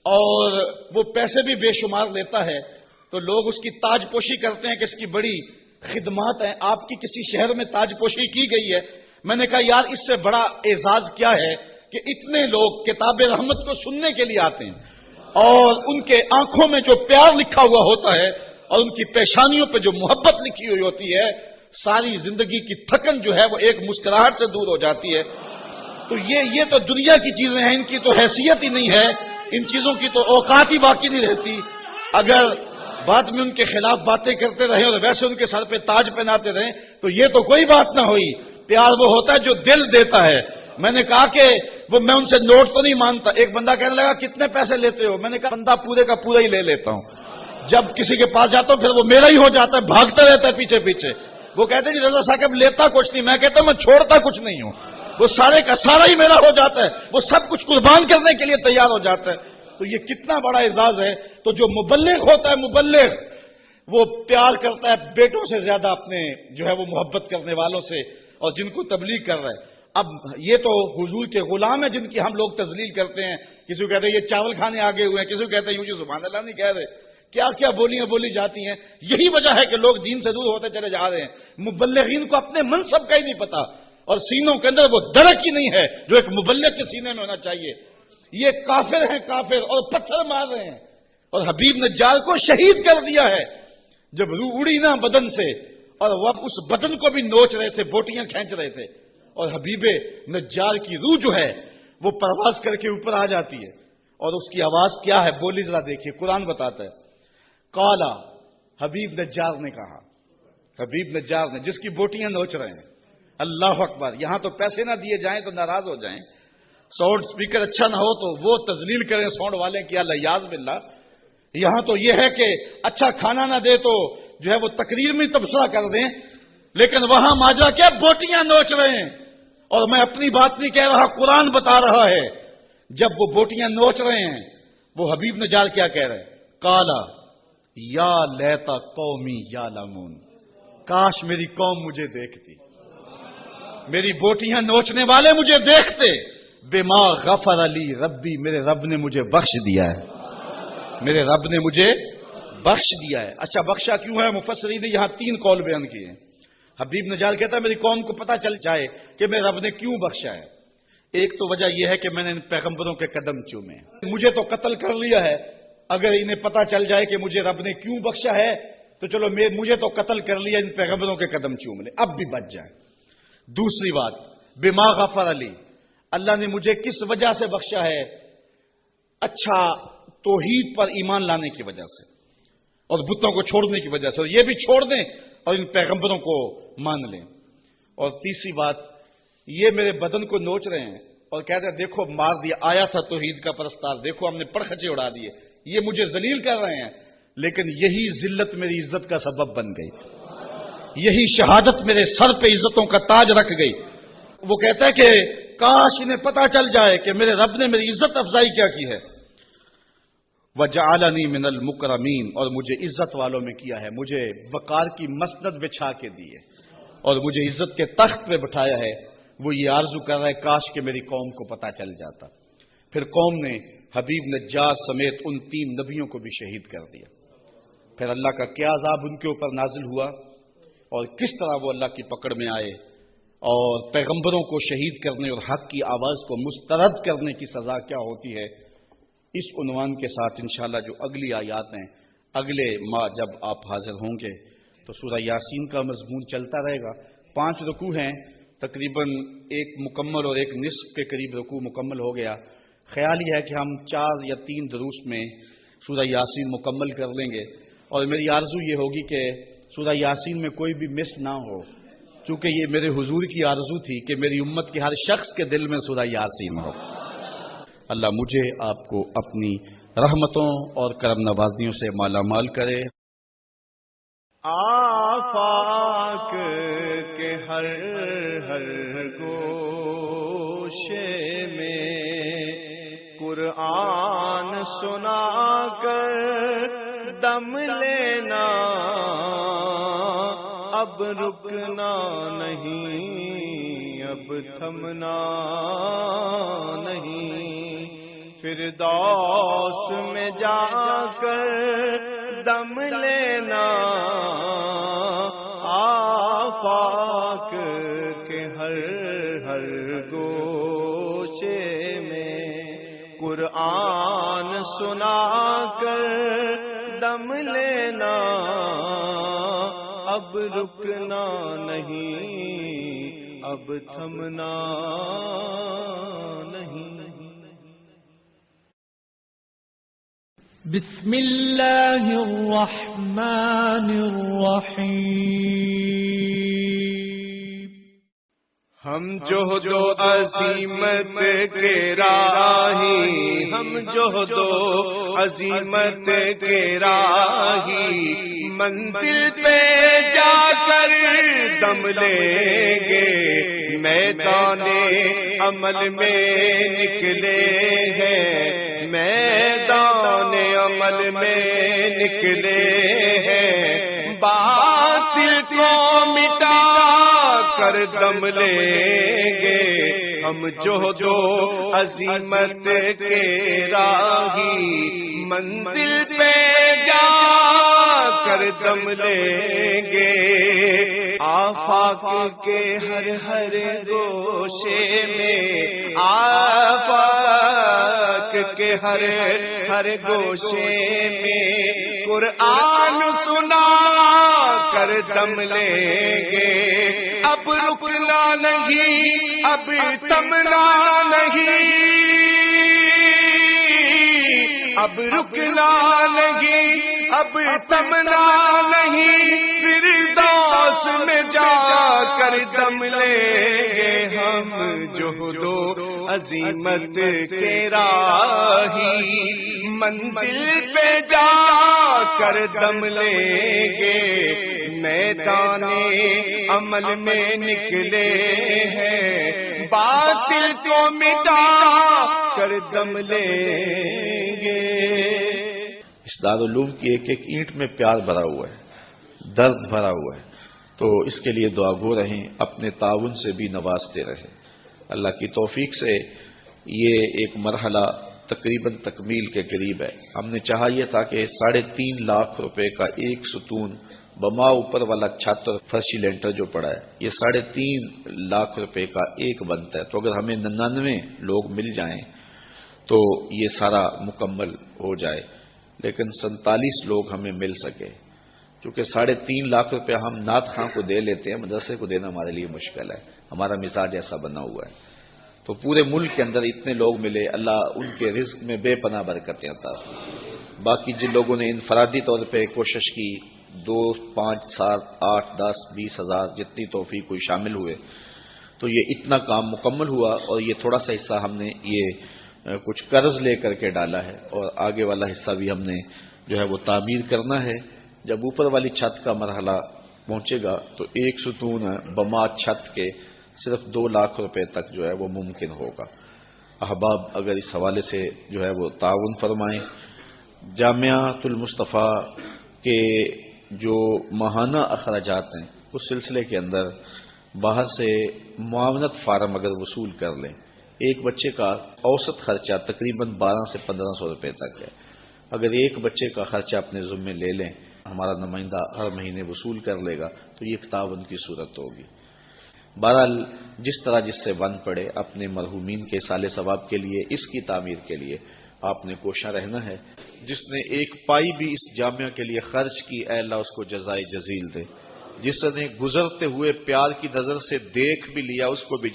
اور وہ پیسے بھی بے شمار لیتا ہے تو لوگ اس کی تاج پوشی کرتے ہیں کہ اس کی بڑی خدمات ہیں. آپ کی کسی شہر میں تاج پوشی کی گئی ہے. میں نے کہا یار اس سے بڑا اعزاز کیا ہے کہ اتنے لوگ کتاب رحمت کو سننے کے لیے آتے ہیں اور ان کے آنکھوں میں جو پیار لکھا ہوا ہوتا ہے اور ان کی پیشانیوں پہ جو محبت لکھی ہوئی ہوتی ہے، ساری زندگی کی تھکن جو ہے وہ ایک مسکراہٹ سے دور ہو جاتی ہے. تو یہ تو دنیا کی چیزیں ہیں، ان کی تو حیثیت ہی نہیں ہے، ان چیزوں کی تو اوقات ہی باقی نہیں رہتی. اگر بعد میں ان کے خلاف باتیں کرتے رہے اور ویسے ان کے سر پہ تاج پہناتے رہے تو یہ تو کوئی بات نہ ہوئی. پیار وہ ہوتا ہے جو دل دیتا ہے. میں نے کہا کہ وہ میں ان سے نوٹ تو نہیں مانتا. ایک بندہ کہنے لگا کتنے پیسے لیتے ہو؟ میں نے کہا بندہ پورے کا پورا ہی لے لیتا ہوں. جب کسی کے پاس جاتا ہوں پھر وہ میرا ہی ہو جاتا ہے, بھاگتا رہتا ہے پیچھے پیچھے. وہ کہتے ہیں جی رضا صاحب لیتا کچھ نہیں. میں کہتا ہوں میں چھوڑتا کچھ نہیں ہوں, وہ سارے کا سارا ہی میرا ہو جاتا ہے, وہ سب کچھ قربان کرنے کے لیے تیار ہو جاتا ہے. تو یہ کتنا بڑا اعزاز ہے. تو جو مبلغ ہوتا ہے, مبلغ وہ پیار کرتا ہے بیٹوں سے زیادہ اپنے جو ہے وہ محبت کرنے والوں سے, اور جن کو تبلیغ کر رہا ہے. اب یہ تو حضور کے غلام ہیں جن کی ہم لوگ تذلیل کرتے ہیں. کسی کو کہتے ہیں یہ چاول کھانے آگے ہوئے ہیں, کسی کو کہتے ہیں یوں جی سبحان اللہ نہیں کہہ رہے. کیا کیا بولیاں بولی جاتی ہیں. یہی وجہ ہے کہ لوگ دین سے دور ہوتے چلے جا رہے ہیں. مبلغین کو اپنے منصب کا ہی نہیں پتا, اور سینوں کے اندر وہ درک ہی نہیں ہے جو ایک مبلغ کے سینے میں ہونا چاہیے. یہ کافر ہیں کافر, اور پتھر مار رہے ہیں, اور حبیب نجار کو شہید کر دیا ہے. جب روح اڑی نا بدن سے, اور وہ اس بدن کو بھی نوچ رہے تھے, بوٹیاں کھینچ رہے تھے, اور حبیب نجار کی روح جو ہے وہ پرواز کر کے اوپر آ جاتی ہے. اور اس کی آواز کیا ہے بولی ذرا دیکھیے, قرآن بتاتا ہے. قالا, حبیب نجار نے کہا, حبیب نجار نے جس کی بوٹیاں نوچ رہے ہیں. اللہ اکبر. یہاں تو پیسے نہ دیے جائیں تو ناراض ہو جائیں, ساؤنڈ سپیکر اچھا نہ ہو تو وہ تذلیل کریں ساؤنڈ والے کی, الیاذ باللہ. یہاں تو یہ ہے کہ اچھا کھانا نہ دے تو جو ہے وہ تقریر میں تبصرہ کر دیں, لیکن وہاں ماجرا کیا بوٹیاں نوچ رہے ہیں. اور میں اپنی بات نہیں کہہ رہا, قرآن بتا رہا ہے. جب وہ بوٹیاں نوچ رہے ہیں, وہ حبیب نجار کیا کہہ رہے ہیں؟ قالا یا لیتا قومی یعلمون, کاش میری قوم مجھے دیکھتی, میری بوٹیاں نوچنے والے مجھے دیکھتے. بما غفر علی ربی, میرے رب نے مجھے بخش دیا ہے, میرے رب نے مجھے بخش دیا ہے. اچھا بخشا کیوں ہے؟ مفسرین نے یہاں 3 قول بیان کیے ہیں. حبیب نجار کہتا ہے میری قوم کو پتہ چل جائے کہ میرے رب نے کیوں بخشا ہے. ایک تو وجہ یہ ہے کہ میں نے ان پیغمبروں کے قدم چومے, مجھے تو قتل کر لیا ہے, اگر انہیں پتہ چل جائے کہ مجھے رب نے کیوں بخشا ہے تو چلو مجھے تو قتل کر لیا, ان پیغمبروں کے قدم چوم لے, اب بھی بچ جائے. دوسری بات, بما غفر علی, اللہ نے مجھے کس وجہ سے بخشا ہے؟ اچھا توحید پر ایمان لانے کی وجہ سے, اور بتوں کو چھوڑنے کی وجہ سے, اور یہ بھی چھوڑ دیں اور ان پیغمبروں کو مان لیں. اور تیسری بات, یہ میرے بدن کو نوچ رہے ہیں اور کہتے ہیں دیکھو مار دیا, آیا تھا توحید کا پرستار, دیکھو ہم نے پرخچے اڑا دیے, یہ مجھے ذلیل کر رہے ہیں, لیکن یہی ذلت میری عزت کا سبب بن گئی, یہی شہادت میرے سر پہ عزتوں کا تاج رکھ گئی. وہ کہتا ہے کہ کاش انہیں پتہ چل جائے کہ میرے رب نے میری عزت افزائی کیا کی ہے. وَجَعَلَنِي مِنَ الْمُكْرَمِينَ, اور مجھے عزت والوں میں کیا ہے, مجھے وقار کی مسند بچھا کے دی ہے, اور مجھے عزت کے تخت پہ بٹھایا ہے. وہ یہ آرزو کر رہا ہے کاش کہ میری قوم کو پتہ چل جاتا. پھر قوم نے حبیب نجار سمیت ان 3 نبیوں کو بھی شہید کر دیا. پھر اللہ کا کیا عذاب ان کے اوپر نازل ہوا, اور کس طرح وہ اللہ کی پکڑ میں آئے, اور پیغمبروں کو شہید کرنے اور حق کی آواز کو مسترد کرنے کی سزا کیا ہوتی ہے. اس عنوان کے ساتھ انشاءاللہ جو اگلی آیات ہیں, اگلے ماہ جب آپ حاضر ہوں گے تو سورہ یاسین کا مضمون چلتا رہے گا. 5 رکوع ہیں, تقریباً 1 مکمل اور 1 نصف کے قریب رکوع مکمل ہو گیا. خیال یہ ہے کہ ہم 4 یا 3 دروس میں سورہ یاسین مکمل کر لیں گے, اور میری آرزو یہ ہوگی کہ سورہ یاسین میں کوئی بھی مس نہ ہو, چونکہ یہ میرے حضور کی آرزو تھی کہ میری امت کے ہر شخص کے دل میں سورہ یاسین ہو. اللہ مجھے آپ کو اپنی رحمتوں اور کرم نوازیوں سے مالا مال کرے. آفاق کے ہر گوشے میں قرآن سنا کر دم لینا, اب رکنا نہیں, اب تھمنا نہیں. فردوس میں جا کر دم لینا, آفاق کے ہر گوشے میں قرآن سنا کر دم لینا, اب رکنا نہیں, اب تھمنا نہیں. بسم اللہ الرحمن الرحیم. ہم جوہد و عزیمت کے راہی، ہم جوہد و عزیمت کے راہی، منزل پہ جا کر دم لیں گے، میدان عمل میں نکلے ہیں، میدان عمل میں نکلے ہیں، باطل کو مٹا کر دم لیں گے، ہم جوہد و عزیمت کے راہی، منزل پہ جا کر دم لیں گے، آفاق کے ہر ہر گوشے میں، آفاق کے ہر ہر گوشے میں قرآن سنا کر دم لیں گے، اب رکنا نہیں، اب تمنا نہیں، اب رکنا نہیں، اب تمنا نہیں، فردوس میں جا کر دم لیں گے، ہم جوہد و عزیمت کے راہی، منزل پہ جا کر دم لیں گے، میدان عمل میں نکلے ہیں، باطل کو مٹا کر دم لیں گے۔ اس دارالعلوم کی ایک ایک اینٹ میں پیار بھرا ہوا ہے، درد بھرا ہوا ہے، تو اس کے لیے دعا گو رہیں، اپنے تعاون سے بھی نوازتے رہیں۔ اللہ کی توفیق سے یہ ایک مرحلہ تقریباً تکمیل کے قریب ہے۔ ہم نے چاہا یہ تھا کہ 3.5 لاکھ روپے کا ایک ستون بما اوپر والا چھت اور فرشی لینٹر جو پڑا ہے، یہ 3.5 لاکھ روپے کا ایک بنتا ہے، تو اگر ہمیں 99 لوگ مل جائیں تو یہ سارا مکمل ہو جائے، لیکن 47 لوگ ہمیں مل سکے، کیونکہ 3.5 لاکھ روپے ہم نعت خاں کو دے لیتے ہیں، مدرسے کو دینا ہمارے لیے مشکل ہے، ہمارا مزاج ایسا بنا ہوا ہے۔ تو پورے ملک کے اندر اتنے لوگ ملے، اللہ ان کے رزق میں بے پناہ برکتیں عطا فرمائے۔ باقی جن لوگوں نے انفرادی طور پہ کوشش کی، 2، 5، 7، 8، 10، 20 ہزار جتنی توفیق کوئی شامل ہوئے، تو یہ اتنا کام مکمل ہوا، اور یہ تھوڑا سا حصہ ہم نے یہ کچھ قرض لے کر کے ڈالا ہے، اور آگے والا حصہ بھی ہم نے جو ہے وہ تعمیر کرنا ہے۔ جب اوپر والی چھت کا مرحلہ پہنچے گا تو ایک ستون بما چھت کے صرف 2 لاکھ روپے تک جو ہے وہ ممکن ہوگا۔ احباب اگر اس حوالے سے جو ہے وہ تعاون فرمائیں۔ جامعۃ المصطفیٰ کے جو ماہانہ اخراجات ہیں اس سلسلے کے اندر باہر سے معاونت فارم اگر وصول کر لیں، ایک بچے کا اوسط خرچہ تقریباً 1200 سے 1500 روپے تک ہے۔ اگر ایک بچے کا خرچہ اپنے ذمے لے لیں، ہمارا نمائندہ ہر مہینے وصول کر لے گا، تو یہ ایک تعاون کی صورت ہوگی۔ بہرحال جس طرح جس سے بن پڑے، اپنے مرحومین کے صالح ثواب کے لیے، اس کی تعمیر کے لیے آپ نے کوشاں رہنا ہے۔ جس نے ایک پائی بھی اس جامعہ کے لیے خرچ کی، اے اللہ اس کو جزائے جزیل دے۔ جس نے گزرتے ہوئے پیار کی نظر سے دیکھ بھی لیا، اس کو بھی